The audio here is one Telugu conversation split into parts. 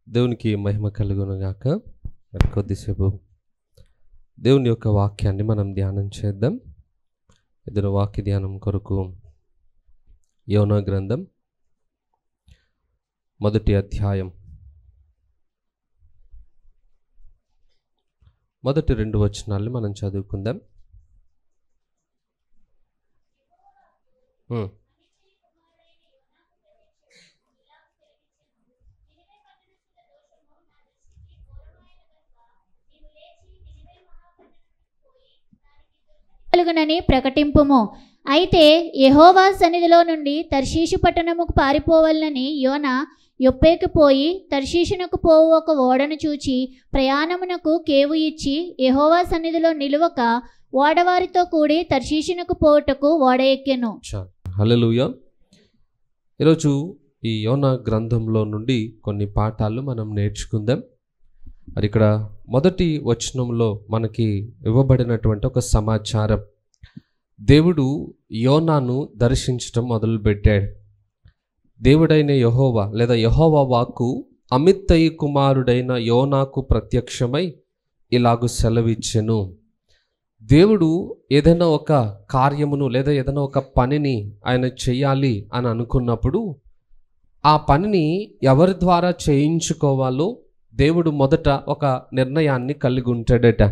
దేవునికి మహిమ కలుగునుగాక. మరి కొద్దిసేపు దేవుని యొక్క వాక్యాన్ని మనం ధ్యానం చేద్దాం. ఇద్దరు వాక్య ధ్యానం కొరకు యోనా గ్రంథం 1వ అధ్యాయం మొదటి 2 వచనాలను మనం చదువుకుందాం. కలుగునని ప్రకటింపుము. అయితే యెహోవా సన్నిధిలో నుండి తర్షీషు పట్టణముకు పారిపోవాలని యోనా యొప్పేకి పోయి తర్షీషునకు పోవు ఒక ఓడను చూచి ప్రయాణమునకు కేవు ఇచ్చి యెహోవా సన్నిధిలో నిలువక ఓడవారితో కూడి తర్షీషునకు పోవుటకు ఓడ ఎక్కెను. హల్లెలూయా. ఈరోజు ఈ యోనా గ్రంథంలో నుండి కొన్ని పాఠాలు మనం నేర్చుకుందాం. మరి ఇక్కడ మొదటి వచనంలో మనకి ఇవ్వబడినటువంటి ఒక సమాచారం, దేవుడు యోనాను దర్శించటం మొదలుపెట్టాడు. దేవుడైన యెహోవా లేదా యెహోవా వాక్కు అమిత్తయి కుమారుడైన యోనాకు ప్రత్యక్షమై ఇలాగు సెలవిచ్చెను. దేవుడు ఏదైనా ఒక కార్యమును లేదా ఏదైనా ఒక పనిని ఆయన చేయాలి అని అనుకున్నప్పుడు ఆ పనిని ఎవరి ద్వారా చేయించుకోవాలో దేవుడు మొదట ఒక నిర్ణయాన్ని కలిగి ఉంటాడట.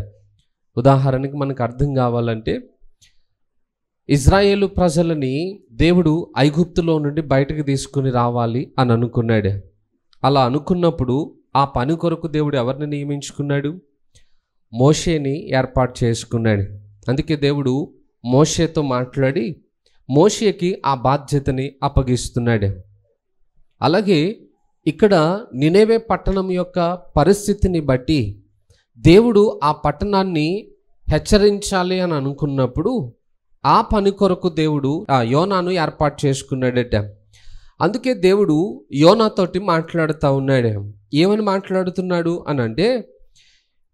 ఉదాహరణకి మనకు అర్థం కావాలంటే, ఇజ్రాయేలు ప్రజలని దేవుడు ఐగుప్తులో నుండి బయటకు తీసుకుని రావాలి అని అనుకున్నాడు. అలా అనుకున్నప్పుడు ఆ పని కొరకు దేవుడు ఎవరిని నియమించుకున్నాడు? మోషేని ఏర్పాటు చేసుకున్నాడు. అందుకే దేవుడు మోషేతో మాట్లాడి మోషేకి ఆ బాధ్యతని అప్పగిస్తున్నాడు. అలాగే ఇక్కడ నినెవే పట్టణం యొక్క పరిస్థితిని బట్టి దేవుడు ఆ పట్టణాన్ని హెచ్చరించాలి అని అనుకున్నప్పుడు ఆ పని కొరకు దేవుడు ఆ యోనాను ఏర్పాటు చేసుకున్నాడట. అందుకే దేవుడు యోనాతోటి మాట్లాడుతూ ఉన్నాడు. ఏమని మాట్లాడుతున్నాడు అని అంటే,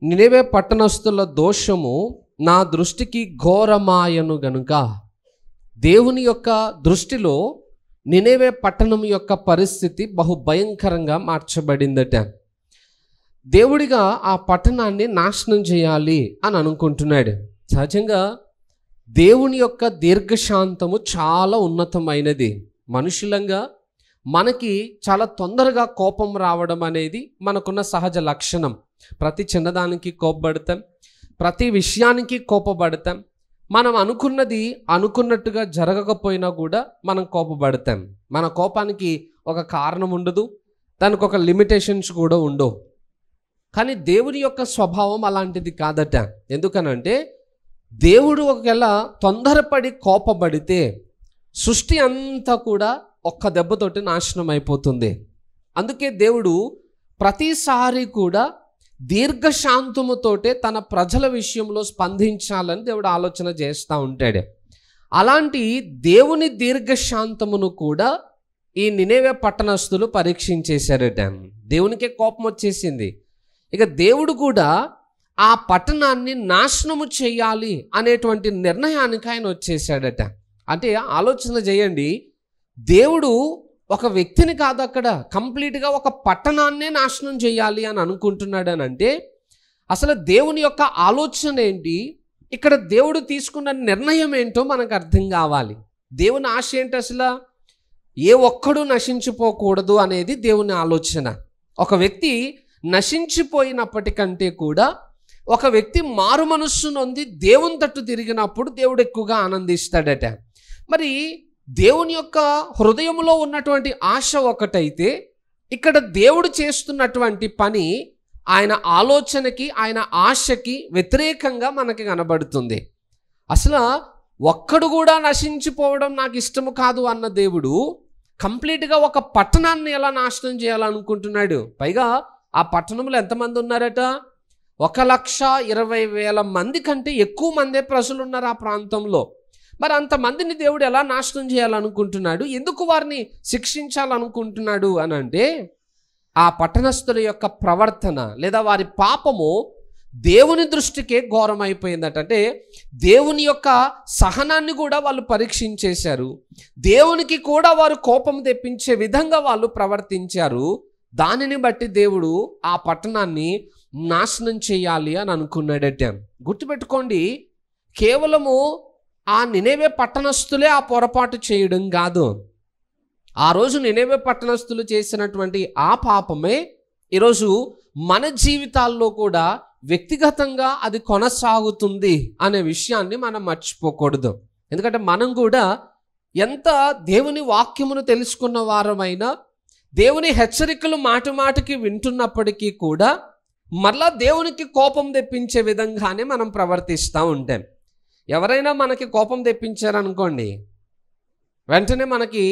నినెవే పట్టణస్థుల దోషము నా దృష్టికి ఘోరమాయను గనుక, దేవుని యొక్క దృష్టిలో నినెవే పట్టణం యొక్క పరిస్థితి బహుభయంకరంగా మార్చబడిందట. దేవుడిగా ఆ పట్టణాన్ని నాశనం చేయాలి అని అనుకుంటున్నాడు. సహజంగా దేవుని యొక్క దీర్ఘశాంతము చాలా ఉన్నతమైనది. మనుషులంగా మనకి చాలా తొందరగా కోపం రావడం అనేది మనకున్న సహజ లక్షణం. ప్రతి చిన్నదానికి కోపపడతాం, ప్రతి విషయానికి కోపపడతాం. మనం అనుకున్నది అనుకున్నట్టుగా జరగకపోయినా కూడా మనం కోపపడతాం. మన కోపానికి ఒక కారణం ఉండదు, దానికి ఒక లిమిటేషన్స్ కూడా ఉండవు. కానీ దేవుని యొక్క స్వభావం అలాంటిది కాదట. ఎందుకనంటే, దేవుడు ఒకవేళ తొందరపడి కోపపడితే సృష్టి అంతా కూడా ఒక్క దెబ్బతోటి నాశనం అయిపోతుంది. అందుకే దేవుడు ప్రతిసారి కూడా దీర్ఘశాంతముతోటే తన ప్రజల విషయంలో స్పందించాలని దేవుడు ఆలోచన చేస్తూ ఉంటాడు. అలాంటి దేవుని దీర్ఘశాంతమును కూడా ఈ నినెవే పట్టణస్థులు పరీక్షించేశారట. దేవునికే కోపం వచ్చేసింది. ఇక దేవుడు కూడా ఆ పట్టణాన్ని నాశనము చేయాలి అనేటువంటి నిర్ణయానికి ఆయన వచ్చేసాడట. అంటే ఆలోచన చేయండి, దేవుడు ఒక వ్యక్తిని కాదు, అక్కడ కంప్లీట్గా ఒక పట్టణాన్నే నాశనం చేయాలి అని అనుకుంటున్నాడు. అని అంటే అసలు దేవుని యొక్క ఆలోచన ఏంటి, ఇక్కడ దేవుడు తీసుకున్న నిర్ణయం ఏంటో మనకు అర్థం కావాలి. దేవుని ఆశ ఏంటి? అసలు ఏ ఒక్కడు నశించిపోకూడదు అనేది దేవుని ఆలోచన. ఒక వ్యక్తి నశించిపోయినప్పటికంటే కూడా ఒక వ్యక్తి మారు మనస్సు నొంది దేవుని తట్టు తిరిగినప్పుడు దేవుడు ఎక్కువగా ఆనందిస్తాడట. మరి దేవుని యొక్క హృదయంలో ఉన్నటువంటి ఆశ ఒకటైతే, ఇక్కడ దేవుడు చేస్తున్నటువంటి పని ఆయన ఆలోచనకి ఆయన ఆశకి వ్యతిరేకంగా మనకి కనబడుతుంది. అసలు ఒక్కడు కూడా నశించిపోవడం నాకు ఇష్టము కాదు అన్న దేవుడు కంప్లీట్గా ఒక పట్టణాన్ని ఎలా నాశనం చేయాలనుకుంటున్నాడు. పైగా ఆ పట్టణంలో ఎంతమంది ఉన్నారట? 1,20,000 మంది కంటే ఎక్కువ మందే ప్రజలు ఉన్నారు ఆ ప్రాంతంలో. మరి అంతమందిని దేవుడు ఎలా నాశనం చేయాలనుకుంటున్నాడు? ఎందుకు వారిని శిక్షించాలనుకుంటున్నాడు అని అంటే, ఆ పట్టణస్థుల యొక్క ప్రవర్తన లేదా వారి పాపము దేవుని దృష్టికే ఘోరమైపోయిందట. అంటే దేవుని యొక్క సహనాన్ని కూడా వాళ్ళు పరీక్షించేశారు. దేవునికి కూడా వారు కోపం తెప్పించే విధంగా వాళ్ళు ప్రవర్తించారు. దానిని బట్టి దేవుడు ఆ పట్టణాన్ని నాశనం చేయాలి అని అనుకున్నాడట. గుర్తుపెట్టుకోండి, కేవలము ఆ నినెవే పట్టణస్థులే ఆ పొరపాటు చేయడం కాదు. ఆ రోజు నినెవే పట్టణస్థులు చేసినటువంటి ఆ పాపమే ఈరోజు మన జీవితాల్లో కూడా వ్యక్తిగతంగా అది కొనసాగుతుంది అనే విషయాన్ని మనం మర్చిపోకూడదు. ఎందుకంటే మనం కూడా ఎంత దేవుని వాక్యమును తెలుసుకున్న వారమైనా, దేవుని హెచ్చరికలు మాటి మాటికి వింటున్నప్పటికీ కూడా మరలా దేవునికి కోపం తెప్పించే విధంగానే మనం ప్రవర్తిస్తూ ఉంటాం. ఎవరైనా మనకి కోపం తెప్పించారనుకోండి, వెంటనే మనకి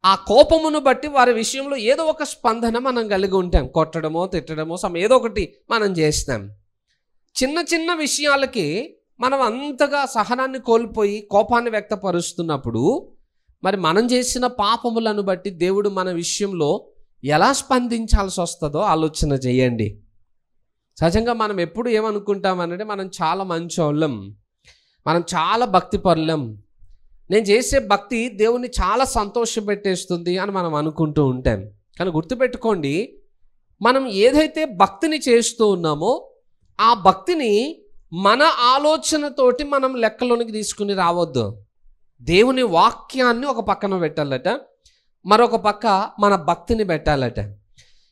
ఆ కోపమును బట్టి వారి విషయంలో ఏదో ఒక స్పందన మనం కలిగి ఉంటాం. కొట్టడమో తిట్టడమో ఏదో ఒకటి మనం చేస్తాం. చిన్న చిన్న విషయాలకి మనం అంతగా సహనాన్ని కోల్పోయి కోపాన్ని వ్యక్తపరుస్తున్నప్పుడు మరి మనం చేసిన పాపములను బట్టి దేవుడు మన విషయంలో ఎలా స్పందించాల్సి వస్తుందో ఆలోచన చేయండి. సహజంగా మనం ఎప్పుడు ఏమనుకుంటామనంటే, మనం చాలా మంచోళ్ళం, మనం చాలా భక్తిపరులం, నేను చేసే భక్తి దేవుణ్ణి చాలా సంతోషపెట్టేస్తుంది అని మనం అనుకుంటూ ఉంటాం. కానీ గుర్తుపెట్టుకోండి, మనం ఏదైతే భక్తిని చేస్తూ ఉన్నామో ఆ భక్తిని మన ఆలోచనతోటి మనం లెక్కలోనికి తీసుకుని రావద్దు. దేవుని వాక్యాన్ని ఒక పక్కన పెట్టాలట, మరొక పక్క మన భక్తిని పెట్టాలట.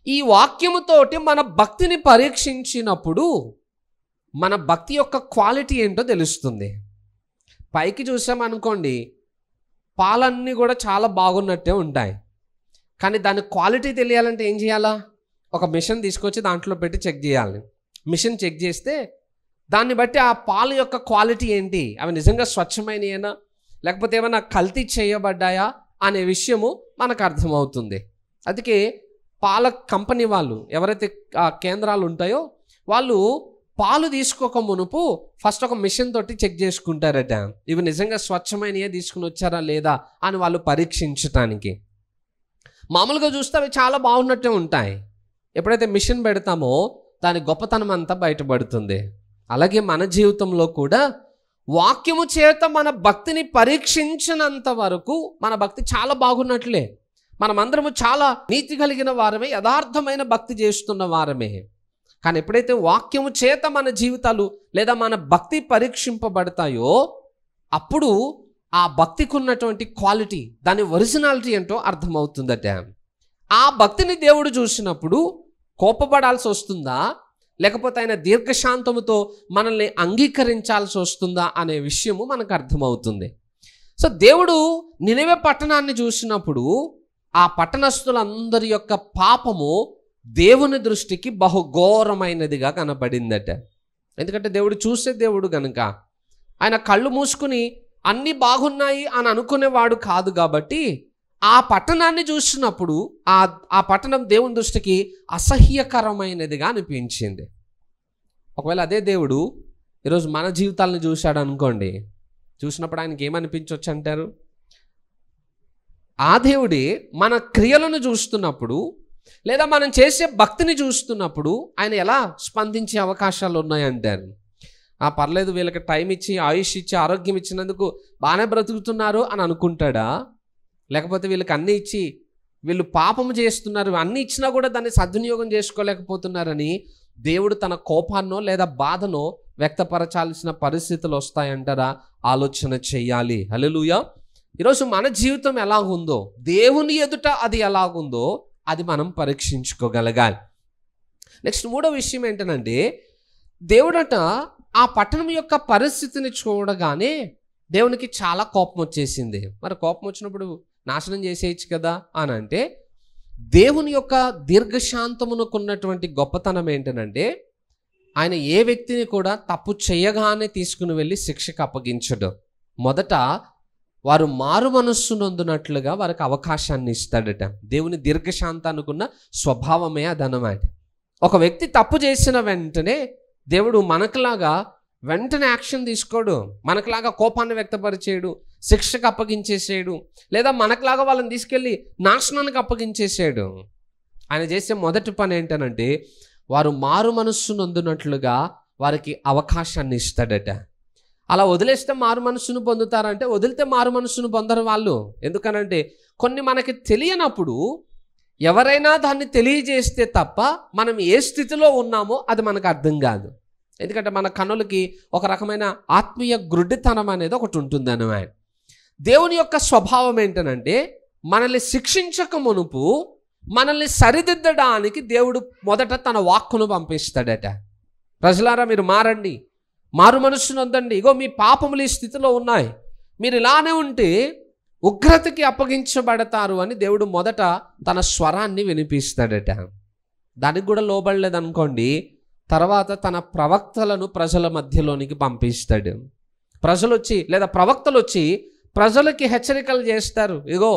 ఈ వాక్యముతోటి మన భక్తిని పరీక్షించినప్పుడు మన భక్తి యొక్క క్వాలిటీ ఏంటో తెలుస్తుంది. పైకి చూసామనుకోండి, పాలన్నీ కూడా చాలా బాగున్నట్టే ఉంటాయి. కానీ దాని క్వాలిటీ తెలియాలంటే ఏం చేయాలా? ఒక మిషన్ తీసుకొచ్చి దాంట్లో పెట్టి చెక్ చేయాలి. మిషన్ చెక్ చేస్తే దాన్ని బట్టి ఆ పాలు యొక్క క్వాలిటీ ఏంటి, అవి నిజంగా స్వచ్ఛమైనయేనా లేకపోతే ఏమైనా కల్తీ చేయబడ్డాయా అనే విషయము మనకు అర్థమవుతుంది. అందుకే పాల కంపెనీ వాళ్ళు, ఎవరైతే కేంద్రాలు ఉంటాయో, వాళ్ళు పాలు తీసుకోక మునుపు ఫస్ట్ ఒక మిషన్ తోటి చెక్ చేసుకుంటారట, ఇవి నిజంగా స్వచ్ఛమైనయే తీసుకుని వచ్చారా లేదా అని వాళ్ళు పరీక్షించటానికి. మామూలుగా చూస్తే అవి చాలా బాగున్నట్టే ఉంటాయి. ఎప్పుడైతే మిషన్ పెడతామో దాని గొప్పతనం అంతా బయటపడుతుంది. అలాగే మన జీవితంలో కూడా వాక్యము చేత మన భక్తిని పరీక్షించినంత వరకు మన భక్తి చాలా బాగున్నట్లే. మనమందరము చాలా నీతి కలిగిన వారమే, యథార్థమైన భక్తి చేస్తున్న వారమే. కానీ ఎప్పుడైతే వాక్యము చేత మన జీవితాలు లేదా మన భక్తి పరీక్షింపబడతాయో అప్పుడు ఆ భక్తికి ఉన్నటువంటి క్వాలిటీ, దాని ఒరిజినాలిటీ ఏంటో అర్థమవుతుందట. ఆ భక్తిని దేవుడు చూసినప్పుడు కోపపడాల్సి వస్తుందా లేకపోతే ఆయన దీర్ఘశాంతముతో మనల్ని అంగీకరించాల్సి వస్తుందా అనే విషయము మనకు అర్థమవుతుంది. సో దేవుడు నినెవె పట్టణాన్ని చూసినప్పుడు ఆ పట్టణస్థులందరి యొక్క పాపము దేవుని దృష్టికి బహుఘోరమైనదిగా కనబడిందట. ఎందుకంటే దేవుడు చూసే దేవుడు గనుక ఆయన కళ్ళు మూసుకుని అన్నీ బాగున్నాయి అని అనుకునేవాడు కాదు. కాబట్టి ఆ పట్టణాన్ని చూసినప్పుడు ఆ పట్టణం దేవుని దృష్టికి అసహ్యకరమైనదిగా అనిపించింది. ఒకవేళ అదే దేవుడు ఈరోజు మన జీవితాలను చూశాడు అనుకోండి, చూసినప్పుడు ఆయనకి ఏమనిపించవచ్చు అంటారు? ఆ దేవుడే మన క్రియలను చూస్తున్నప్పుడు లేదా మనం చేసే భక్తిని చూస్తున్నప్పుడు ఆయన ఎలా స్పందించే అవకాశాలు ఉన్నాయంటారు? పర్లేదు, వీళ్ళకి టైం ఇచ్చి ఆయుష్ ఇచ్చి ఆరోగ్యం ఇచ్చినందుకు బాగానే బ్రతుకుతున్నారు అని అనుకుంటాడా? లేకపోతే వీళ్ళకి అన్నీ ఇచ్చి వీళ్ళు పాపము చేస్తున్నారు, అన్నీ ఇచ్చినా కూడా దాన్ని సద్వినియోగం చేసుకోలేకపోతున్నారని దేవుడు తన కోపాన్నో లేదా బాధనో వ్యక్తపరచాల్సిన పరిస్థితులు వస్తాయంటారా? ఆలోచన చెయ్యాలి. హల్లెలూయా. ఈరోజు మన జీవితం ఎలాగుందో, దేవుని ఎదుట అది ఎలాగుందో అది మనం పరీక్షించుకోగలగాలి. నెక్స్ట్ మూడో విషయం ఏంటంటే, దేవుడట ఆ పట్టణం యొక్క పరిస్థితిని చూడగానే దేవునికి చాలా కోపం వచ్చేసింది. మరి కోపం వచ్చినప్పుడు నాశనం చేసేయచ్చు కదా అని అంటే, దేవుని యొక్క దీర్ఘశాంతమునకున్నటువంటి గొప్పతనం ఏంటనంటే, ఆయన ఏ వ్యక్తిని కూడా తప్పు చేయగానే తీసుకుని వెళ్ళి శిక్షకు అప్పగించడు. మొదట వారు మారు మనస్సు నొందునట్లుగా వారికి అవకాశాన్ని ఇస్తాడట. దేవుని దీర్ఘశాంతానుకున్న స్వభావమే అదనమాట. ఒక వ్యక్తి తప్పు చేసిన వెంటనే దేవుడు మనకులాగా వెంటనే యాక్షన్ తీసుకోడు, మనకులాగా కోపాన్ని వ్యక్తపరిచేయడు, శిక్షకు అప్పగించేసేయడు, లేదా మనకులాగా వాళ్ళని తీసుకెళ్ళి నాశనానికి అప్పగించేసాడు. ఆయన చేసే మొదటి పని ఏంటనంటే, వారు మారు మనస్సు నొందునట్లుగా వారికి అవకాశాన్ని ఇస్తాడట. అలా వదిలేస్తే మారు మనస్సును పొందుతారంటే, వదిలితే మారు మనస్సును పొందరు వాళ్ళు. ఎందుకనంటే కొన్ని మనకి తెలియనప్పుడు ఎవరైనా దాన్ని తెలియజేస్తే తప్ప మనం ఏ స్థితిలో ఉన్నామో అది మనకు అర్థం కాదు. ఎందుకంటే మన కన్నులకి ఒక రకమైన ఆత్మీయ గ్రుడ్డితనం అనేది ఒకటి ఉంటుంది అన్నమాట. దేవుని యొక్క స్వభావం ఏంటనంటే మనల్ని శిక్షించక మునుపు మనల్ని సరిదిద్దడానికి దేవుడు మొదట తన వాక్కును పంపిస్తాడట. ప్రజలారా మీరు మారండి, మారు మనస్సును పొందండి, ఇగో మీ పాపములు ఈ స్థితిలో ఉన్నాయి, మీరు ఇలానే ఉంటే ఉగ్రతకి అప్పగించబడతారు అని దేవుడు మొదట తన స్వరాన్ని వినిపిస్తాడట. దానికి కూడా లోబడలేదనుకోండి, తర్వాత తన ప్రవక్తలను ప్రజల మధ్యలోనికి పంపిస్తాడు. ప్రజలు వచ్చి లేదా ప్రవక్తలు వచ్చి ప్రజలకి హెచ్చరికలు చేస్తారు, ఇగో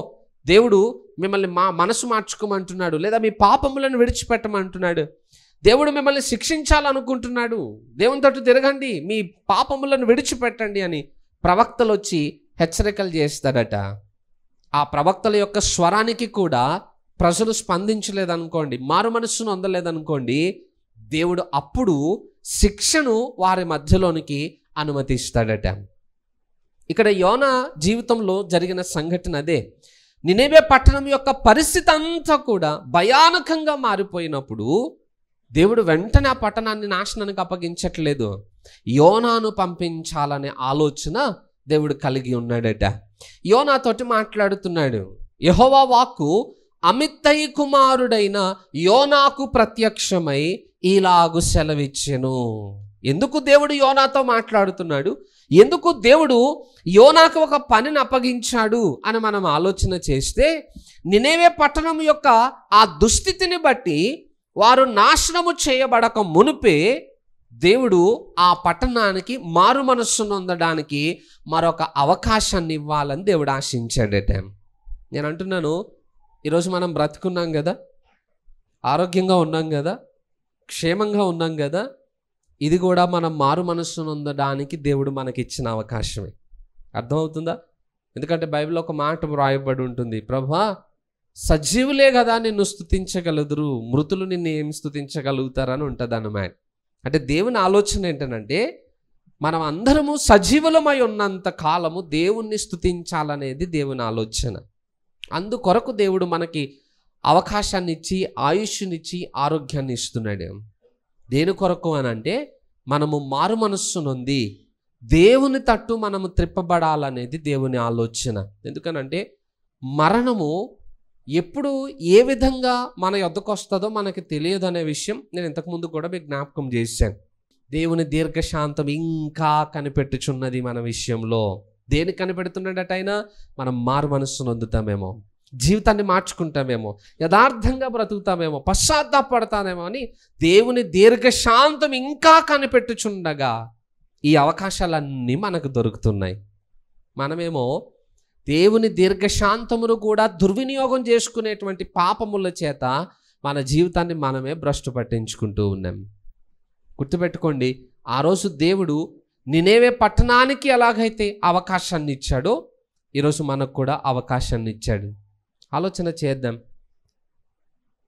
దేవుడు మిమ్మల్ని మనసు మార్చుకోమంటున్నాడు, లేదా మీ పాపములను విడిచిపెట్టమంటున్నాడు, దేవుడు మిమ్మల్ని శిక్షించాలనుకుంటున్నాడు, దేవుని తట్టు తిరగండి, మీ పాపములను విడిచిపెట్టండి అని ప్రవక్తలు వచ్చి హెచ్చరికలు చేస్తాడట. ఆ ప్రవక్తల యొక్క స్వరానికి కూడా ప్రజలు స్పందించలేదనుకోండి, మారు మనస్సును పొందలేదనుకోండి, దేవుడు అప్పుడు శిక్షను వారి మధ్యలోనికి అనుమతిస్తాడట. ఇక్కడ యోనా జీవితంలో జరిగిన సంఘటన అదే. నినెవే పట్టణం యొక్క పరిస్థితి అంతా కూడా భయానకంగా మారిపోయినప్పుడు దేవుడు వెంటనే ఆ పట్టణాన్ని నాశనానికి అప్పగించట్లేదు, యోనాను పంపించాలనే ఆలోచన దేవుడు కలిగి ఉన్నాడట. యోనాతోటి మాట్లాడుతున్నాడు. యెహోవా వాక్కు అమిత్తయి కుమారుడైన యోనాకు ప్రత్యక్షమై ఇలాగు సెలవిచ్చెను. ఎందుకు దేవుడు యోనాతో మాట్లాడుతున్నాడు, ఎందుకు దేవుడు యోనాకు ఒక పనిని అప్పగించాడు అని మనం ఆలోచన చేస్తే, నినెవే పట్టణం యొక్క ఆ దుస్థితిని బట్టి వారు నాశనము చేయబడక మునుపే దేవుడు ఆ పట్టణానికి మారు మనస్సును పొందడానికి మరొక అవకాశాన్ని ఇవ్వాలని దేవుడు ఆశించాడట. నేను అంటున్నాను, ఈరోజు మనం బ్రతుకున్నాం కదా, ఆరోగ్యంగా ఉన్నాం కదా, క్షేమంగా ఉన్నాం కదా, ఇది కూడా మనం మారు మనస్సును పొందడానికి దేవుడు మనకిచ్చిన అవకాశమే. అర్థమవుతుందా? ఎందుకంటే బైబిల్లో ఒక మాట వ్రాయబడి ఉంటుంది, ప్రభువా సజీవులే కదా నిన్ను స్తుతించగలుగురు, మృతులు నిన్ను ఏం స్తుతించగలుగుతారని ఉంటుంది అన్నమాట. అంటే దేవుని ఆలోచన ఏంటంటే మనం అందరము సజీవులమై ఉన్నంత కాలము దేవుణ్ణి స్తుతించాలనేది దేవుని ఆలోచన. అందుకొరకు దేవుడు మనకి అవకాశాన్ని ఇచ్చి, ఆయుష్నిచ్చి, ఆరోగ్యాన్ని ఇస్తున్నాడు. దేని కొరకు అని అంటే మనము మారు మనస్సు నొంది దేవుని తట్టు మనము త్రిప్పబడాలనేది దేవుని ఆలోచన. ఎందుకనంటే మరణము ఎప్పుడు ఏ విధంగా మన యొద్దకు వస్తుందో మనకి తెలియదు అనే విషయం నేను ఇంతకుముందు కూడా మీకు జ్ఞాపకం చేశాను. దేవుని దీర్ఘశాంతం ఇంకా కనిపెట్టుచున్నది మన విషయంలో. దేనికి కనిపెడుతున్నాడట ఆయన? మనం మారు మనస్సును పొందుతామేమో, జీవితాన్ని మార్చుకుంటామేమో, యథార్థంగా బ్రతుకుతామేమో, పశ్చాత్తాపడతామేమో అని దేవుని దీర్ఘశాంతం ఇంకా కనిపెట్టుచుండగా ఈ అవకాశాలన్నీ మనకు దొరుకుతున్నాయి. మనమేమో దేవుని దీర్ఘశాంతమును కూడా దుర్వినియోగం చేసుకునేటువంటి పాపముల చేత మన జీవితాన్ని మనమే భ్రష్టు పట్టించుకుంటూ ఉన్నాం. గుర్తుపెట్టుకోండి, ఆ రోజు దేవుడు నినెవే పట్టణానికి ఎలాగైతే అవకాశాన్ని ఇచ్చాడో ఈరోజు మనకు కూడా అవకాశాన్ని ఇచ్చాడు. ఆలోచన చేద్దాం,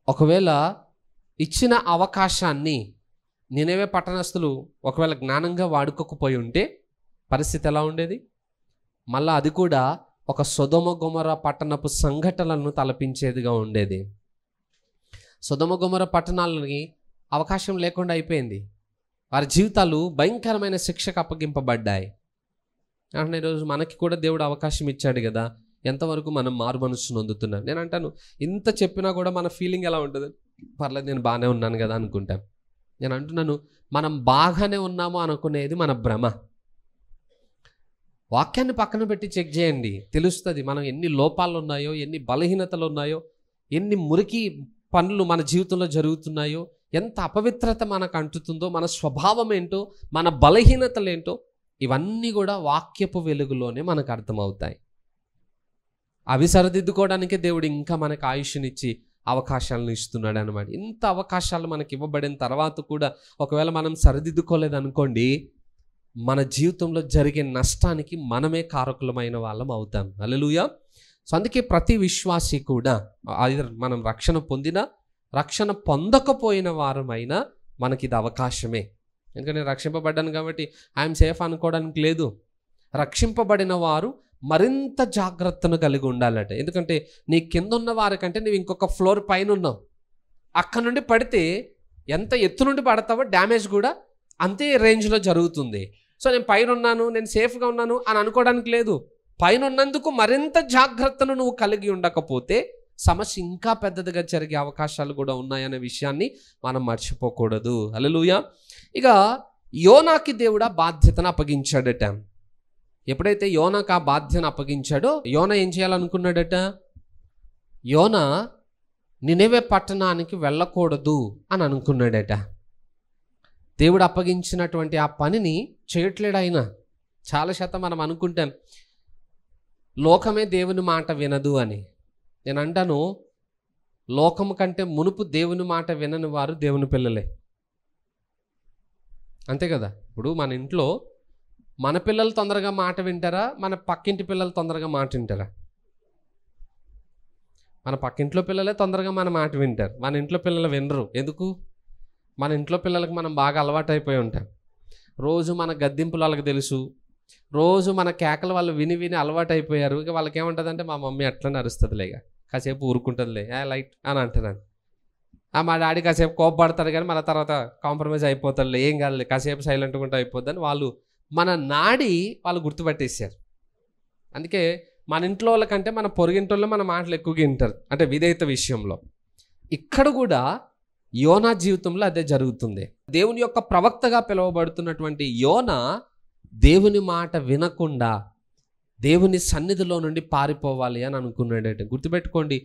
ఒకవేళ ఇచ్చిన అవకాశాన్ని నినెవే పట్టణస్థులు ఒకవేళ జ్ఞానంగా వాడుకోకపోయి ఉంటే పరిస్థితి ఎలా ఉండేది? మళ్ళా అది కూడా ఒక సొదొమ గొమొర పట్టణపు సంఘటనలను తలపించేదిగా ఉండేది. సొదొమ గొమొర పట్టణాలకి అవకాశం లేకుండా అయిపోయింది. వారి జీవితాలు భయంకరమైన శిక్షకు అప్పగింపబడ్డాయి. అంటే ఈరోజు మనకి కూడా దేవుడు అవకాశం ఇచ్చాడు కదా, ఎంతవరకు మనం మారు మనస్సును పొందుతున్నాం? నేను అంటాను, ఇంత చెప్పినా కూడా మన ఫీలింగ్ ఎలా ఉంటుంది? పర్లేదు, నేను బాగానే ఉన్నాను కదా అనుకుంటాం. నేను అంటున్నాను, మనం బాగానే ఉన్నాము అనుకునేది మన భ్రమ. వాక్యాన్ని పక్కన పెట్టి చెక్ చేయండి, తెలుస్తుంది మనం ఎన్ని లోపాలు ఉన్నాయో, ఎన్ని బలహీనతలు ఉన్నాయో, ఎన్ని మురికి పనులు మన జీవితంలో జరుగుతున్నాయో, ఎంత అపవిత్రత మనకు అంటుతుందో, మన స్వభావం ఏంటో, మన బలహీనతలు ఏంటో, ఇవన్నీ కూడా వాక్యపు వెలుగులోనే మనకు అర్థమవుతాయి. అవి సరిదిద్దుకోవడానికే దేవుడు ఇంకా మనకు ఆయుష్నిచ్చి అవకాశాలను ఇస్తున్నాడు అనమాట. ఇంత అవకాశాలు మనకి ఇవ్వబడిన తర్వాత కూడా ఒకవేళ మనం సరిదిద్దుకోలేదనుకోండి, మన జీవితంలో జరిగే నష్టానికి మనమే కారకులమైన వాళ్ళం అవుతాం. హల్లెలూయా. సో అందుకే ప్రతి విశ్వాసి కూడా మనం రక్షణ పొందినా రక్షణ పొందకపోయిన వారమైనా మనకి ఇది అవకాశమే. ఎందుకంటే నేను రక్షింపబడ్డాను కాబట్టి ఐఎమ్ సేఫ్ అనుకోవడానికి లేదు. రక్షింపబడిన వారు మరింత జాగ్రత్తను కలిగి ఉండాలట. ఎందుకంటే నీ కింద ఉన్న వారికంటే నువ్వు ఇంకొక ఫ్లోర్ పైన ఉన్నావు. అక్కడ నుండి పడితే ఎంత ఎత్తు నుండి పడతావో డ్యామేజ్ కూడా అంతే రేంజ్లో జరుగుతుంది. సో నేను పైన ఉన్నాను, నేను సేఫ్గా ఉన్నాను అని అనుకోవడానికి లేదు. పైన ఉన్నందుకు మరింత జాగ్రత్తను నువ్వు కలిగి ఉండకపోతే సమస్య ఇంకా పెద్దదిగా జరిగే అవకాశాలు కూడా ఉన్నాయనే విషయాన్ని మనం మర్చిపోకూడదు. హల్లెలూయా. ఇక యోనాకి దేవుడు ఆ బాధ్యతను అప్పగించాడట. ఎప్పుడైతే యోనాకు ఆ బాధ్యతను అప్పగించాడో యోనా ఏం చేయాలనుకున్నాడట? యోనా నినెవె పట్టణానికి వెళ్ళకూడదు అని అనుకున్నాడట. దేవుడు అప్పగించినటువంటి ఆ పనిని చేయట్లేడు ఆయన. చాలా శాతం మనం అనుకుంటాం లోకమే దేవుని మాట వినదు అని. నేను అంటాను, లోకము కంటే మునుపు దేవుని మాట వినని వారు దేవుని పిల్లలే. అంతే కదా. ఇప్పుడు మన ఇంట్లో మన పిల్లలు తొందరగా మాట వింటారా, మన పక్కింటి పిల్లలు తొందరగా మాట వింటారా? మన పక్కింట్లో పిల్లలే తొందరగా మన మాట వింటారు, మన ఇంట్లో పిల్లలు వినరు. ఎందుకు? మన ఇంట్లో పిల్లలకు మనం బాగా అలవాటు అయిపోయి ఉంటాం. రోజు మన గద్దింపులు వాళ్ళకి తెలుసు, రోజు మన కేకలు వాళ్ళు విని విని అలవాటు అయిపోయారు. ఇక వాళ్ళకి ఏముంటుందంటే మా మమ్మీ అట్లనే అరుస్తుందిలేగా, కాసేపు ఊరుకుంటుందిలే, లైట్ అని అంటున్నాను. మా డాడీ కాసేపు కోపపడతాడు కానీ మన తర్వాత కాంప్రమైజ్ అయిపోతాడులే, ఏం కాదులే, కాసేపు సైలెంట్గా ఉంటే అయిపోద్దని వాళ్ళు మన నాడి వాళ్ళు గుర్తుపట్టేశారు. అందుకే మన ఇంట్లో వాళ్ళకంటే మన పొరుగింటోళ్ళే మన మాటలు ఎక్కువగా వింటారు, అంటే విధేయత విషయంలో. ఇక్కడ కూడా యోనా జీవితంలో అదే జరుగుతుంది. దేవుని యొక్క ప్రవక్తగా పిలువబడుతున్నటువంటి యోనా దేవుని మాట వినకుండా దేవుని సన్నిధిలో నుండి పారిపోవాలి అని అనుకున్నాడట. గుర్తుపెట్టుకోండి,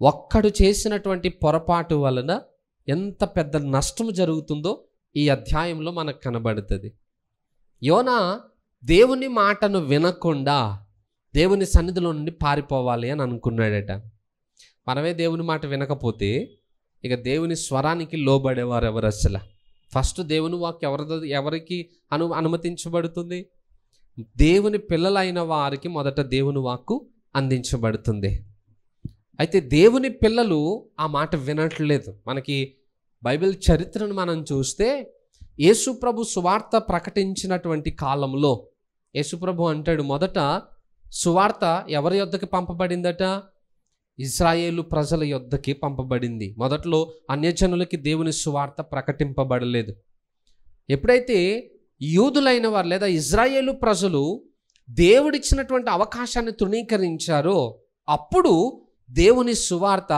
ఒక్కడు చేసినటువంటి పొరపాటు వలన ఎంత పెద్ద నష్టం జరుగుతుందో ఈ అధ్యాయంలో మనకు కనబడుతుంది. యోనా దేవుని మాటను వినకుండా దేవుని సన్నిధిలో నుండి పారిపోవాలి అని అనుకున్నాడట. మనమే దేవుని మాట వినకపోతే ఇక దేవుని స్వరానికి లోబడేవారు ఎవరు? అసలు ఫస్ట్ దేవుని వాక్కు ఎవరికి అనుమతించబడుతుంది? దేవుని పిల్లలైన వారికి మొదట దేవుని వాక్కు అందించబడుతుంది. అయితే దేవుని పిల్లలు ఆ మాట వినట్లేదు. మనకి బైబిల్ చరిత్రను మనం చూస్తే యేసుప్రభు సువార్త ప్రకటించినటువంటి కాలంలో యేసుప్రభు అంటాడు, మొదట సువార్త ఎవరి యొద్దకి పంపబడిందట? ఇశ్రాయేలు ప్రజల యొద్దకి పంపబడింది. మొదట్లో అన్యజనులకి దేవుని సువార్త ప్రకటింపబడలేదు. ఎప్పుడైతే యూదులైన వారు లేదా ఇశ్రాయేలు ప్రజలు దేవుడిచ్చినటువంటి అవకాశాన్ని తృణీకరించారో అప్పుడు దేవుని సువార్త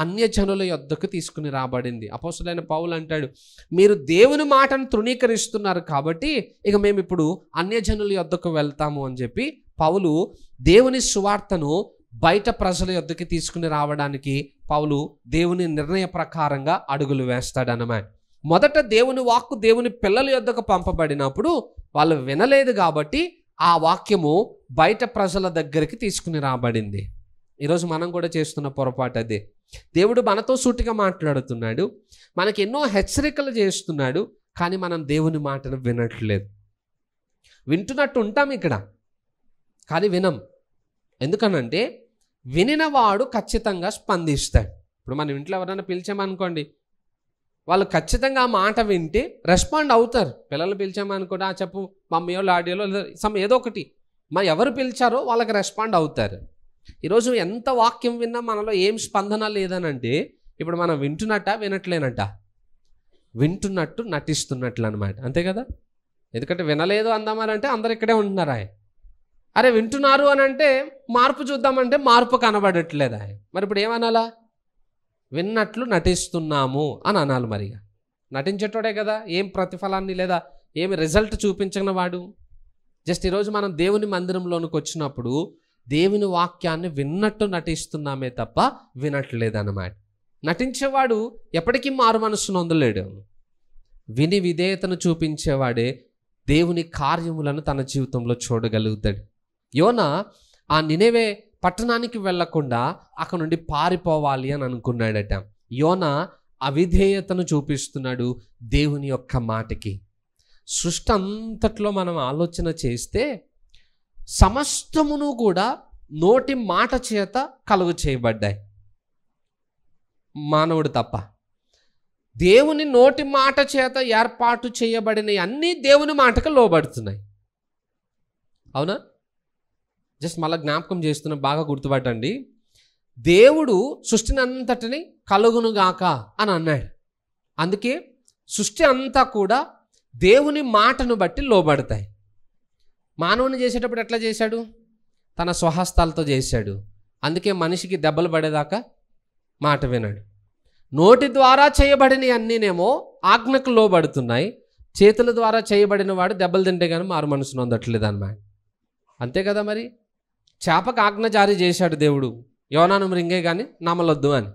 అన్యజనుల యొద్దకు తీసుకుని రాబడింది. అపోస్తలుడైన పౌలు అంటాడు, మీరు దేవుని మాటను తృణీకరిస్తున్నారు కాబట్టి ఇక మేము ఇప్పుడు అన్యజనుల యొద్దకు వెళ్తాము అని చెప్పి పౌలు దేవుని సువార్తను బయట ప్రజల యొద్దకి తీసుకుని రావడానికి పౌలు దేవుని నిర్ణయ ప్రకారంగా అడుగులు వేస్తాడన్నమాట. మొదట దేవుని వాక్కు దేవుని పిల్లల యొద్దకు పంపబడినప్పుడు వాళ్ళు వినలేదు కాబట్టి ఆ వాక్యము బయట ప్రజల దగ్గరికి తీసుకుని రాబడింది. ఈరోజు మనం కూడా చేస్తున్న పొరపాటు అదే. దేవుడు మనతో సూటిగా మాట్లాడుతున్నాడు, మనకి ఎన్నో హెచ్చరికలు చేస్తున్నాడు, కానీ మనం దేవుని మాటను వినట్లేదు. వింటున్నట్టు ఉంటాం ఇక్కడ, కానీ వినం. ఎందుకనంటే వినినవాడు ఖచ్చితంగా స్పందిస్తాడు. ఇప్పుడు మన ఇంట్లో ఎవరైనా పిలిచామనుకోండి, వాళ్ళు ఖచ్చితంగా ఆ మాట వింటే రెస్పాండ్ అవుతారు. పిల్లలు పిలిచామనుకోండి, చెప్పు మమ్మీయో లాడియోలో ఏదో ఒకటి ఎవరు పిలిచారో వాళ్ళకి రెస్పాండ్ అవుతారు. ఈరోజు ఎంత వాక్యం విన్నా మనలో ఏం స్పందన లేదనంటే ఇప్పుడు మనం వింటున్నట్ట వినట్లేనట? వింటున్నట్టు నటిస్తున్నట్లు అనమాట, అంతే కదా. ఎందుకంటే వినలేదు అందామనంటే అందరు ఇక్కడే ఉంటున్నారా? అరే వింటున్నారు అని అంటే మార్పు చూద్దామంటే మార్పు కనబడట్లేదా? మరి ఇప్పుడు ఏమనాలా? విన్నట్లు నటిస్తున్నాము అని అనాలి. మరిగా నటించేటోడే కదా, ఏం ప్రతిఫలాన్ని లేదా ఏమి రిజల్ట్ చూపించిన వాడు. జస్ట్ ఈరోజు మనం దేవుని మందిరంలోనికి వచ్చినప్పుడు దేవుని వాక్యాన్ని విన్నట్టు నటిస్తున్నామే తప్ప వినట్లేదన్నమాట. నటించేవాడు ఎప్పటికీ మారు మనస్సును పొందలేడు. విని విధేయతను చూపించేవాడే దేవుని కార్యములను తన జీవితంలో చూడగలుగుతాడు. యోనా ఆ నినెవె పట్టణానికి వెళ్లకుండా అక్కడ నుండి పారిపోవాలి అని అనుకున్నాడట. యోనా అవిధేయతను చూపిస్తున్నాడు దేవుని యొక్క మాటకి. సృష్టి అంతట్లో మనం ఆలోచన చేస్తే సమస్తమును కూడా నోటి మాట చేత కలుగు చేయబడ్డాయి, మానవుడు తప్ప. దేవుని నోటి మాట చేత ఏర్పాటు చేయబడిన అన్నీ దేవుని మాటకు లోబడుతున్నాయి. అవునా? జస్ట్ మళ్ళీ జ్ఞాపకం చేస్తున్న, బాగా గుర్తుపట్టండి. దేవుడు సృష్టిని అంతటిని కలుగునుగాక అని అన్నాడు. అందుకే సృష్టి అంతా కూడా దేవుని మాటను బట్టి లోబడతాయి. మానవుని చేసేటప్పుడు ఎట్లా చేశాడు? తన స్వహస్తాలతో చేశాడు. అందుకే మనిషికి దెబ్బలు పడేదాకా మాట వినాడు. నోటి ద్వారా చేయబడిన అన్నీనేమో ఆజ్ఞకు లోబడుతున్నాయి. చేతుల ద్వారా చేయబడిన వాడు దెబ్బలు తింటే కానీ మారు మనసు నొందట్లేదు అన్నమాట. అంతే కదా మరి. చేపకు ఆజ్ఞ జారీ చేశాడు దేవుడు, యోనాను మృంగే కానీ నమ్మలొద్దు అని.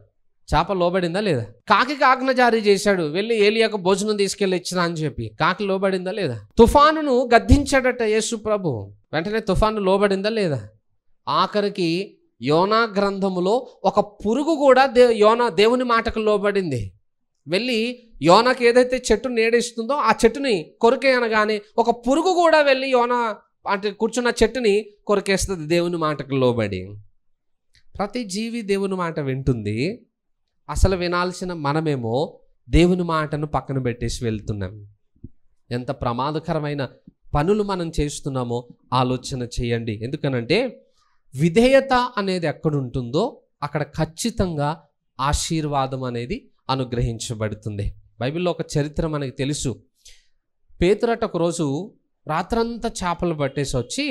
చేప లోబడిందా లేదా? కాకికి ఆజ్ఞ జారీ చేశాడు, వెళ్ళి ఏలియాకు భోజనం తీసుకెళ్ళి ఇచ్చినా అని చెప్పి. కాకి లోబడిందా లేదా? తుఫానును గద్దించాడట యేసు ప్రభు, వెంటనే తుఫాను లోబడిందా లేదా? ఆఖరికి యోనా గ్రంథములో ఒక పురుగు కూడా దేవుని మాటకు లోబడింది. వెళ్ళి యోనాకి ఏదైతే చెట్టు నీడిస్తుందో ఆ చెట్టుని కొరికే అనగానే ఒక పురుగు కూడా వెళ్ళి యోనా అంటే కూర్చున్న చెట్టుని కొరికేస్తుంది దేవుని మాటకు లోబడి. ప్రతి జీవి దేవుని మాట వింటుంది. అసలు వినాల్సిన మనమేమో దేవుని మాటను పక్కన పెట్టేసి వెళ్తున్నాం. ఎంత ప్రమాదకరమైన పనులు మనం చేస్తున్నామో ఆలోచన చేయండి. ఎందుకనంటే విధేయత అనేది ఎక్కడుంటుందో అక్కడ ఖచ్చితంగా ఆశీర్వాదం అనేది అనుగ్రహించబడుతుంది. బైబిల్లో ఒక చరిత్ర మనకి తెలుసు. పేతురట ఒకరోజు రాత్రంతా చేపలు పట్టేసి వచ్చి